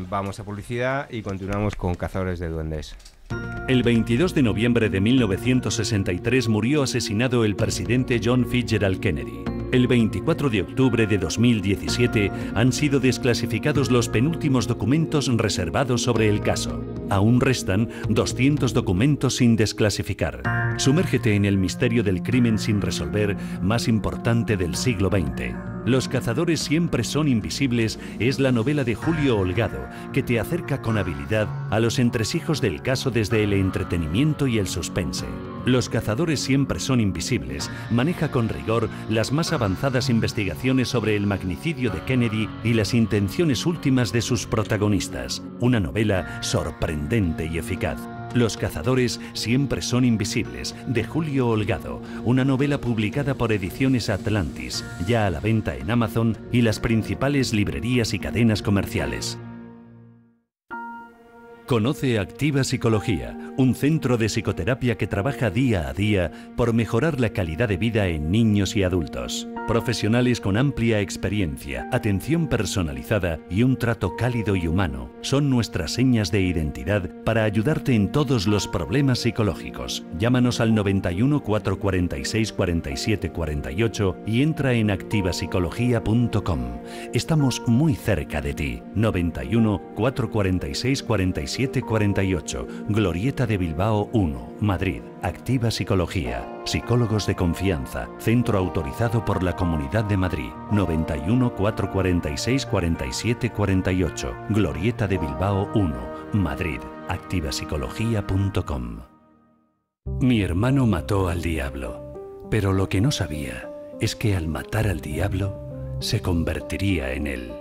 Vamos a publicidad y continuamos con Cazadores de Duendes. El 22 de noviembre de 1963 murió asesinado el presidente John Fitzgerald Kennedy. El 24 de octubre de 2017 han sido desclasificados los penúltimos documentos reservados sobre el caso. Aún restan 200 documentos sin desclasificar. Sumérgete en el misterio del crimen sin resolver más importante del siglo XX. Los cazadores siempre son invisibles es la novela de Julio Holgado, que te acerca con habilidad a los entresijos del caso desde el entretenimiento y el suspense. Los cazadores siempre son invisibles maneja con rigor las más avanzadas investigaciones sobre el magnicidio de Kennedy y las intenciones últimas de sus protagonistas. Una novela sorprendente y eficaz. Los cazadores siempre son invisibles, de Julio Holgado, una novela publicada por Ediciones Atlantis, ya a la venta en Amazon y las principales librerías y cadenas comerciales. Conoce Activa Psicología, un centro de psicoterapia que trabaja día a día por mejorar la calidad de vida en niños y adultos. Profesionales con amplia experiencia, atención personalizada y un trato cálido y humano son nuestras señas de identidad para ayudarte en todos los problemas psicológicos. Llámanos al 91 446 47 48 y entra en activapsicología.com. Estamos muy cerca de ti. 91 446 47 4748, Glorieta de Bilbao 1, Madrid. Activa Psicología. Psicólogos de confianza. Centro autorizado por la Comunidad de Madrid. 91 446 47 48, Glorieta de Bilbao 1, Madrid. activapsicología.com. Mi hermano mató al diablo, pero lo que no sabía es que al matar al diablo se convertiría en él.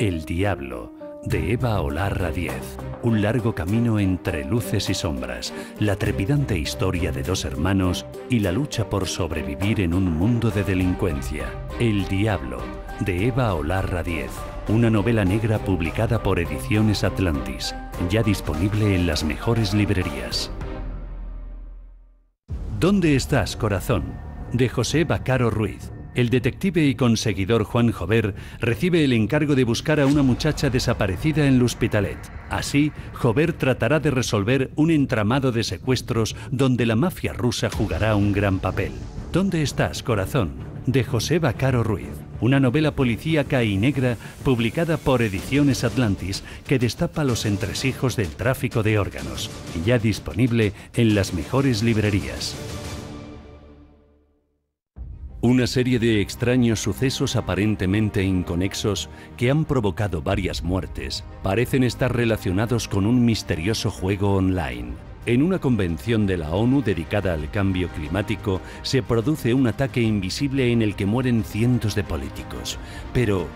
El diablo, de Eva Olarra Díez. Un largo camino entre luces y sombras, la trepidante historia de dos hermanos y la lucha por sobrevivir en un mundo de delincuencia. El diablo, de Eva Olarra Díez. Una novela negra publicada por Ediciones Atlantis, ya disponible en las mejores librerías. ¿Dónde estás, corazón?, de José Bacaro Ruiz. El detective y conseguidor Juan Jover recibe el encargo de buscar a una muchacha desaparecida en l'Hospitalet. Así, Jover tratará de resolver un entramado de secuestros donde la mafia rusa jugará un gran papel. ¿Dónde estás, corazón?, de José Bacaro Ruiz. Una novela policíaca y negra publicada por Ediciones Atlantis que destapa los entresijos del tráfico de órganos. Ya disponible en las mejores librerías. Una serie de extraños sucesos aparentemente inconexos que han provocado varias muertes parecen estar relacionados con un misterioso juego online. En una convención de la ONU dedicada al cambio climático se produce un ataque invisible en el que mueren cientos de políticos. Pero,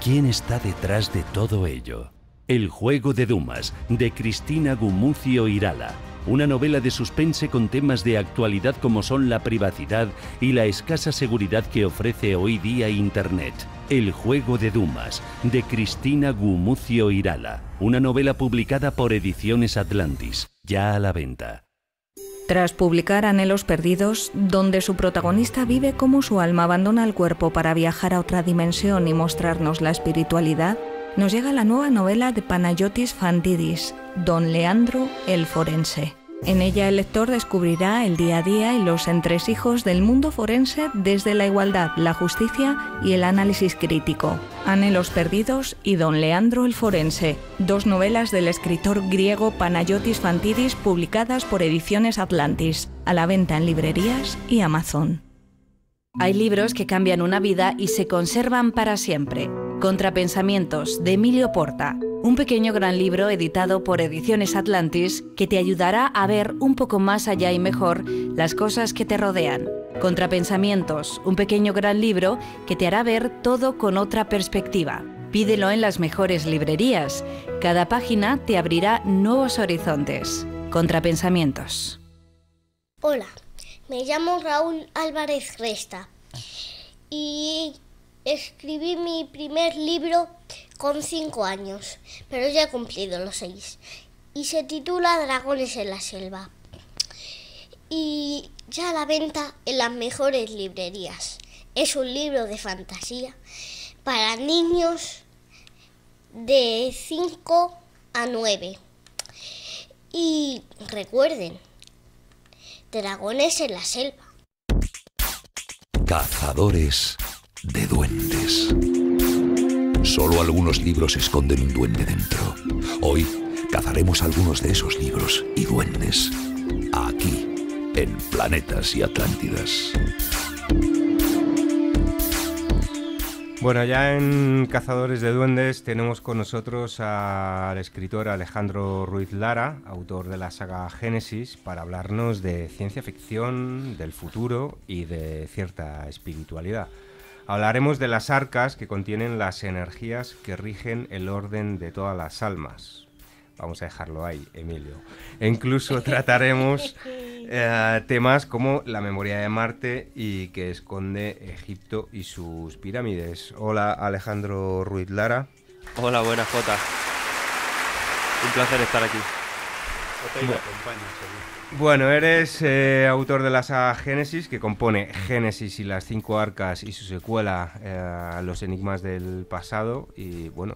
¿quién está detrás de todo ello? El juego de Dumas, de Cristina Gumucio Irala. Una novela de suspense con temas de actualidad como son la privacidad y la escasa seguridad que ofrece hoy día Internet. El juego de Dumas, de Cristina Gumucio Irala. Una novela publicada por Ediciones Atlantis, ya a la venta. Tras publicar Anhelos Perdidos, donde su protagonista vive cómo su alma abandona el cuerpo para viajar a otra dimensión y mostrarnos la espiritualidad, nos llega la nueva novela de Panayotis Fantidis, Don Leandro el Forense. En ella el lector descubrirá el día a día y los entresijos del mundo forense desde la igualdad, la justicia y el análisis crítico. Anhelos Perdidos y Don Leandro el Forense, dos novelas del escritor griego Panayotis Fantidis publicadas por Ediciones Atlantis, a la venta en librerías y Amazon. Hay libros que cambian una vida y se conservan para siempre. Contrapensamientos, de Emilio Porta. Un pequeño gran libro editado por Ediciones Atlantis que te ayudará a ver un poco más allá y mejor las cosas que te rodean. Contrapensamientos, un pequeño gran libro que te hará ver todo con otra perspectiva. Pídelo en las mejores librerías. Cada página te abrirá nuevos horizontes. Contrapensamientos. Hola, me llamo Raúl Álvarez Resta y escribí mi primer libro con 5 años, pero ya he cumplido los 6. Y se titula Dragones en la selva. Y ya a la venta en las mejores librerías. Es un libro de fantasía para niños de 5 a 9. Y recuerden, dragones en la selva. Cazadores de duendes. Solo algunos libros esconden un duende dentro. Hoy cazaremos algunos de esos libros y duendes aquí, en Planetas y Atlántidas. Bueno, ya en Cazadores de Duendes tenemos con nosotros al escritor Alejandro Ruiz Lara, autor de la saga Génesis, para hablarnos de ciencia ficción, del futuro y de cierta espiritualidad. Hablaremos de las arcas que contienen las energías que rigen el orden de todas las almas. Vamos a dejarlo ahí, Emilio. E incluso trataremos temas como la memoria de Marte y que esconde Egipto y sus pirámides. Hola, Alejandro Ruiz Lara. Hola, buenas, Jota. Un placer estar aquí. Bueno, eres autor de la saga Génesis, que compone Génesis y las 5 arcas y su secuela, Los enigmas del pasado. Y bueno,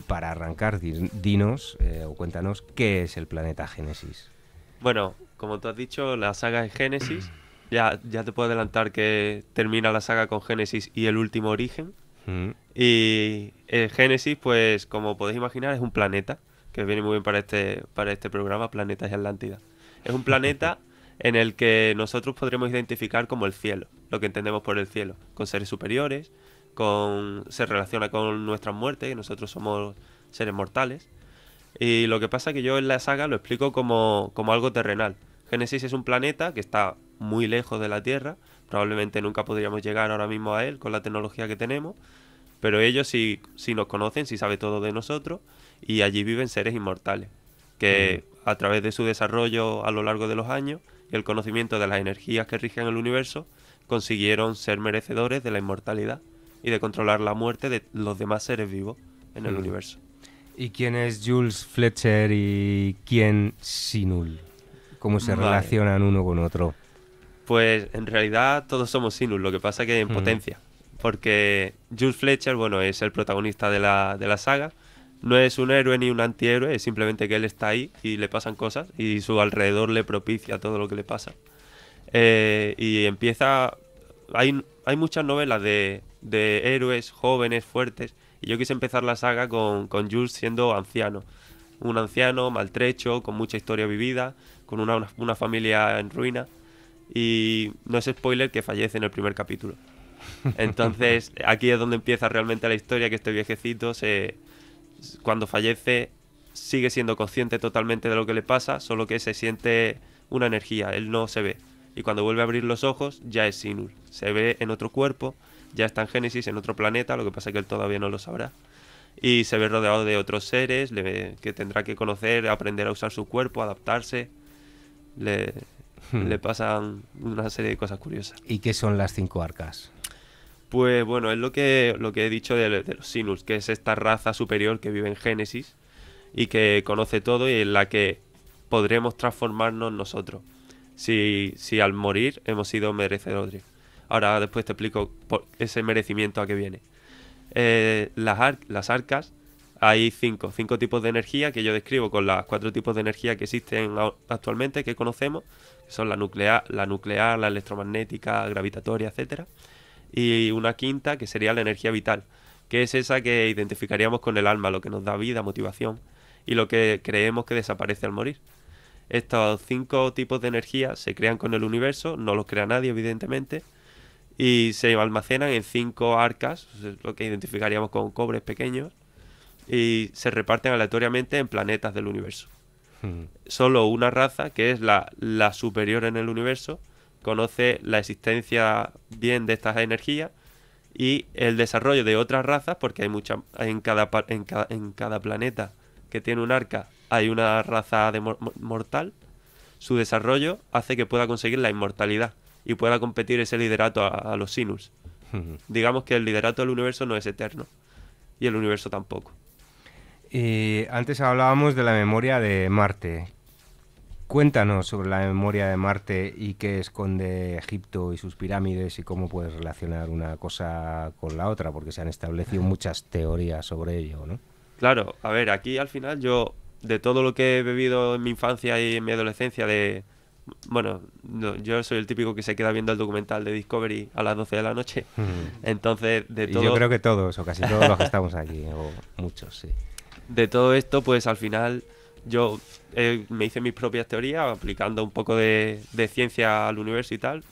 para arrancar, dinos o cuéntanos qué es el planeta Génesis. Bueno, como tú has dicho, la saga es Génesis. Ya te puedo adelantar que termina la saga con Génesis y el último origen. Y Génesis, pues como podéis imaginar, es un planeta que viene muy bien para este programa, Planetas y Atlántida. Es un planeta en el que nosotros podremos identificar como el cielo, lo que entendemos por el cielo, con seres superiores, se relaciona con nuestras muertes, que nosotros somos seres mortales. Y lo que pasa es que yo en la saga lo explico como algo terrenal. Génesis es un planeta que está muy lejos de la Tierra, probablemente nunca podríamos llegar ahora mismo a él con la tecnología que tenemos, pero ellos sí nos conocen, sí saben todo de nosotros, y allí viven seres inmortales, que a través de su desarrollo a lo largo de los años y el conocimiento de las energías que rigen el universo, consiguieron ser merecedores de la inmortalidad y de controlar la muerte de los demás seres vivos en el universo. ¿Y quién es Jules Fletcher y quién Sinul? ¿Cómo se relacionan uno con otro? Pues en realidad todos somos Sinul, lo que pasa que en potencia. Porque Jules Fletcher, bueno, es el protagonista de la saga. No es un héroe ni un antihéroe, es simplemente que él está ahí y le pasan cosas y su alrededor le propicia todo lo que le pasa. Y empieza... Hay muchas novelas de héroes jóvenes, fuertes, y yo quise empezar la saga con Jules siendo anciano. Un anciano maltrecho, con mucha historia vivida, con una familia en ruina. Y no es spoiler que fallece en el primer capítulo. Entonces, aquí es donde empieza realmente la historia, que este viejecito, cuando fallece, sigue siendo consciente totalmente de lo que le pasa, solo que se siente una energía, él no se ve. Y cuando vuelve a abrir los ojos, ya es Sinul. Se ve en otro cuerpo, ya está en Génesis, en otro planeta, lo que pasa es que él todavía no lo sabrá. Y se ve rodeado de otros seres que tendrá que conocer, aprender a usar su cuerpo, adaptarse. Le pasan una serie de cosas curiosas. ¿Y qué son las 5 arcas? Pues bueno, es lo que he dicho de los Sinuls, que es esta raza superior que vive en Génesis y que conoce todo y en la que podremos transformarnos nosotros, si al morir hemos sido merecedores. Ahora después te explico ese merecimiento a qué viene. Las arcas, hay 5 tipos de energía que yo describo con los 4 tipos de energía que existen actualmente, que conocemos, que son la nuclear, la electromagnética, gravitatoria, etcétera. Y una quinta que sería la energía vital, que es esa que identificaríamos con el alma, lo que nos da vida, motivación y lo que creemos que desaparece al morir. Estos 5 tipos de energía se crean con el universo, no los crea nadie evidentemente, y se almacenan en 5 arcas, lo que identificaríamos con cobres pequeños, y se reparten aleatoriamente en planetas del universo. Solo una raza, que es la superior en el universo, conoce la existencia bien de estas energías y el desarrollo de otras razas, porque hay muchas en cada planeta que tiene un arca hay una raza mortal. Su desarrollo hace que pueda conseguir la inmortalidad y pueda competir ese liderato a los Sinuls. Digamos que el liderato del universo no es eterno y el universo tampoco. Antes hablábamos de la memoria de Marte. Cuéntanos sobre la memoria de Marte y qué esconde Egipto y sus pirámides y cómo puedes relacionar una cosa con la otra, porque se han establecido muchas teorías sobre ello, ¿no? Claro, a ver, aquí al final yo, de todo lo que he bebido en mi infancia y en mi adolescencia, yo soy el típico que se queda viendo el documental de Discovery a las 12 de la noche. Entonces, de todo... Y yo creo que todos, o casi todos los que estamos aquí, o muchos, sí. De todo esto, pues al final yo me hice mis propias teorías aplicando un poco de ciencia al universo y tal.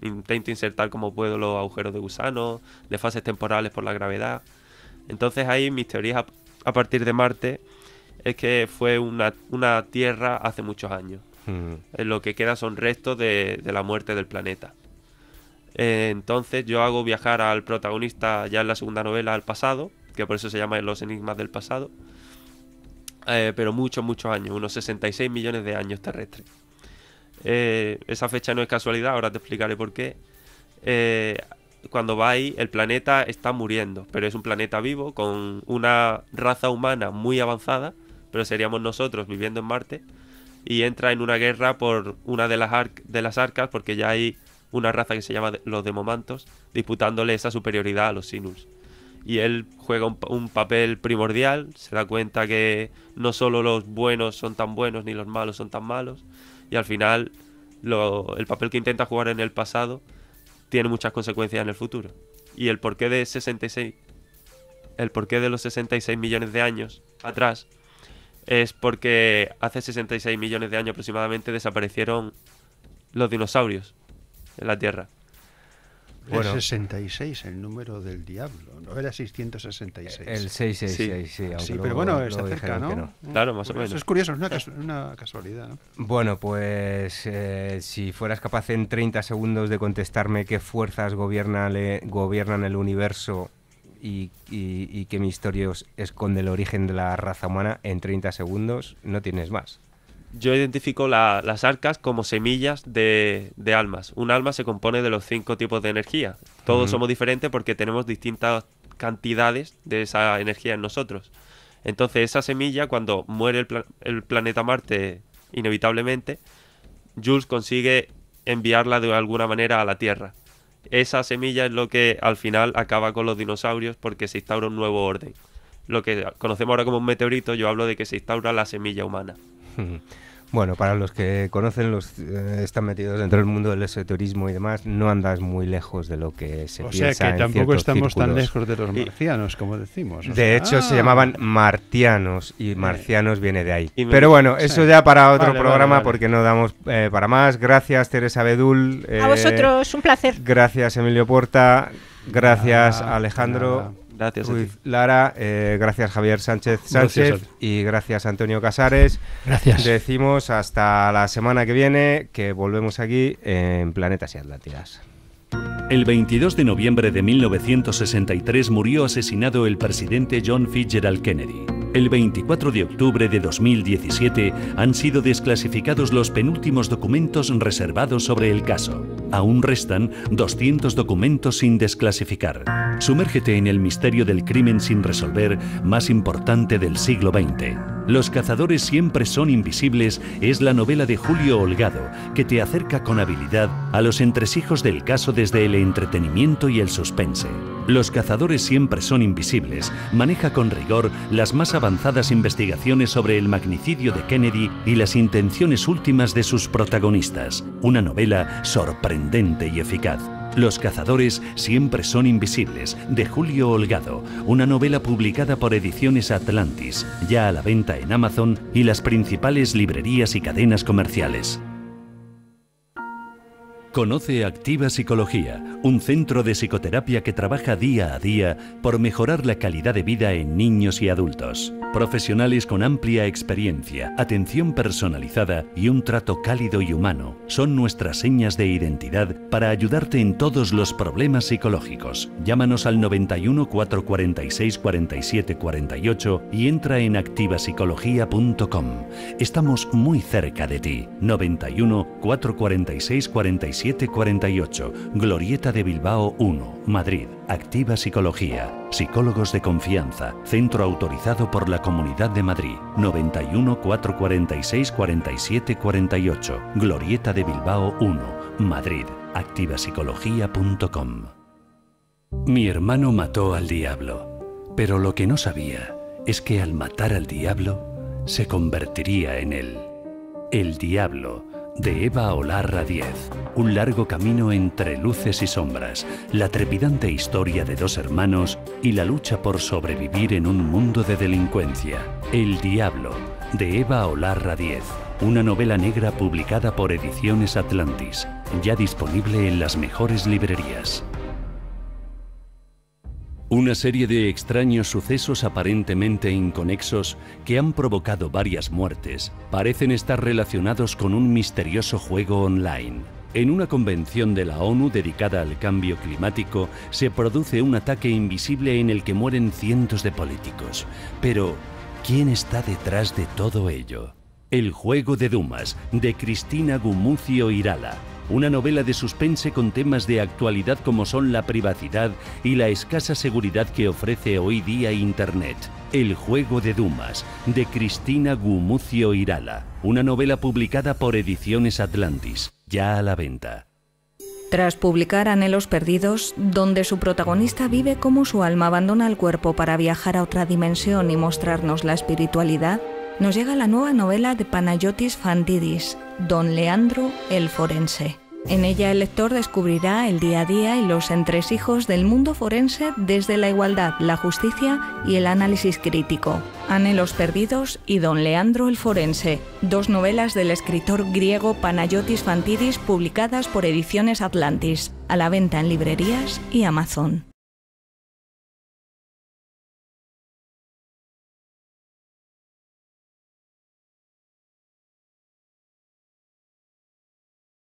Intento insertar como puedo los agujeros de gusano, de fases temporales por la gravedad. Entonces ahí mis teorías a partir de Marte es que fue una Tierra hace muchos años. Lo que queda son restos de la muerte del planeta. Entonces yo hago viajar al protagonista ya en la segunda novela al pasado, que por eso se llama Los Enigmas del Pasado. Pero muchos años, unos 66 millones de años terrestres. Esa fecha no es casualidad, ahora te explicaré por qué. Cuando va ahí, el planeta está muriendo, pero es un planeta vivo con una raza humana muy avanzada, pero seríamos nosotros viviendo en Marte, y entra en una guerra por una de las arcas, porque ya hay una raza que se llama los Demomantos, disputándole esa superioridad a los Sinuls. Y él juega un papel primordial, se da cuenta que no solo los buenos son tan buenos ni los malos son tan malos, y al final el papel que intenta jugar en el pasado tiene muchas consecuencias en el futuro. Y el porqué de los 66 millones de años atrás es porque hace 66 millones de años aproximadamente desaparecieron los dinosaurios en la Tierra. Bueno, 66, el número del diablo, ¿no? Era 666. El 666, sí. Sí, pero bueno, está cerca, ¿no? Claro, más o menos. Eso es curioso, es una casualidad, ¿no? Bueno, pues si fueras capaz en 30 segundos de contestarme qué fuerzas gobiernan el universo y qué misterios esconde el origen de la raza humana, en 30 segundos no tienes más. Yo identifico las arcas como semillas de almas. Un alma se compone de los 5 tipos de energía. Todos somos diferentes porque tenemos distintas cantidades de esa energía en nosotros. Entonces esa semilla, cuando muere el planeta Marte inevitablemente, Jules consigue enviarla de alguna manera a la Tierra. Esa semilla es lo que al final acaba con los dinosaurios, porque se instaura un nuevo orden. Lo que conocemos ahora como un meteorito, yo hablo de que se instaura la semilla humana. Bueno, para los que conocen, están metidos dentro del mundo del esoterismo y demás, no andas muy lejos de lo que se piensa. O sea que tampoco estamos tan lejos de los marcianos, como decimos. De hecho, se llamaban martianos y marcianos viene de ahí. Pero bueno, eso ya para otro programa, porque no damos para más. Gracias, Teresa Bedul. A vosotros, un placer. Gracias, Emilio Porta. Gracias, Alejandro. Gracias Ruiz Lara, gracias Javier Sánchez y gracias Antonio Casares. Gracias. Decimos hasta la semana que viene, que volvemos aquí en Planetas y Atlántidas. El 22 de noviembre de 1963 murió asesinado el presidente John Fitzgerald Kennedy. El 24 de octubre de 2017 han sido desclasificados los penúltimos documentos reservados sobre el caso. Aún restan 200 documentos sin desclasificar. Sumérgete en el misterio del crimen sin resolver más importante del siglo XX. Los cazadores siempre son invisibles es la novela de Julio Holgado, que te acerca con habilidad a los entresijos del caso desde el entretenimiento y el suspense. Los cazadores siempre son invisibles maneja con rigor las más avanzadas investigaciones sobre el magnicidio de Kennedy y las intenciones últimas de sus protagonistas. Una novela sorprendente y eficaz. Los cazadores siempre son invisibles, de Julio Holgado, una novela publicada por Ediciones Atlantis, ya a la venta en Amazon y las principales librerías y cadenas comerciales. Conoce Activa Psicología, un centro de psicoterapia que trabaja día a día por mejorar la calidad de vida en niños y adultos. Profesionales con amplia experiencia, atención personalizada y un trato cálido y humano son nuestras señas de identidad para ayudarte en todos los problemas psicológicos. Llámanos al 91 446 47 48 y entra en activapsicología.com. Estamos muy cerca de ti. 91 446 47 48, Glorieta de Bilbao 1, Madrid. Activa Psicología. Psicólogos de confianza. Centro autorizado por la Comunidad de Madrid. 91 446 47 48, Glorieta de Bilbao 1, Madrid. activapsicología.com. Mi hermano mató al diablo, pero lo que no sabía es que al matar al diablo se convertiría en él. El diablo, de Eva Olarra Díez. Un largo camino entre luces y sombras, la trepidante historia de dos hermanos y la lucha por sobrevivir en un mundo de delincuencia. El diablo, de Eva Olarra Díez. Una novela negra publicada por Ediciones Atlantis, ya disponible en las mejores librerías. Una serie de extraños sucesos aparentemente inconexos que han provocado varias muertes parecen estar relacionados con un misterioso juego online. En una convención de la ONU dedicada al cambio climático se produce un ataque invisible en el que mueren cientos de políticos. Pero, ¿quién está detrás de todo ello? El juego de Dumas, de Cristina Gumucio Irala. Una novela de suspense con temas de actualidad como son la privacidad y la escasa seguridad que ofrece hoy día Internet. El juego de Dumas, de Cristina Gumucio Irala. Una novela publicada por Ediciones Atlantis, ya a la venta. Tras publicar Anhelos Perdidos, donde su protagonista vive cómo su alma abandona el cuerpo para viajar a otra dimensión y mostrarnos la espiritualidad, nos llega la nueva novela de Panayotis Fantidis, Don Leandro el Forense. En ella el lector descubrirá el día a día y los entresijos del mundo forense desde la igualdad, la justicia y el análisis crítico. Anhelos perdidos y Don Leandro el forense, 2 novelas del escritor griego Panayotis Fantidis publicadas por Ediciones Atlantis, a la venta en librerías y Amazon.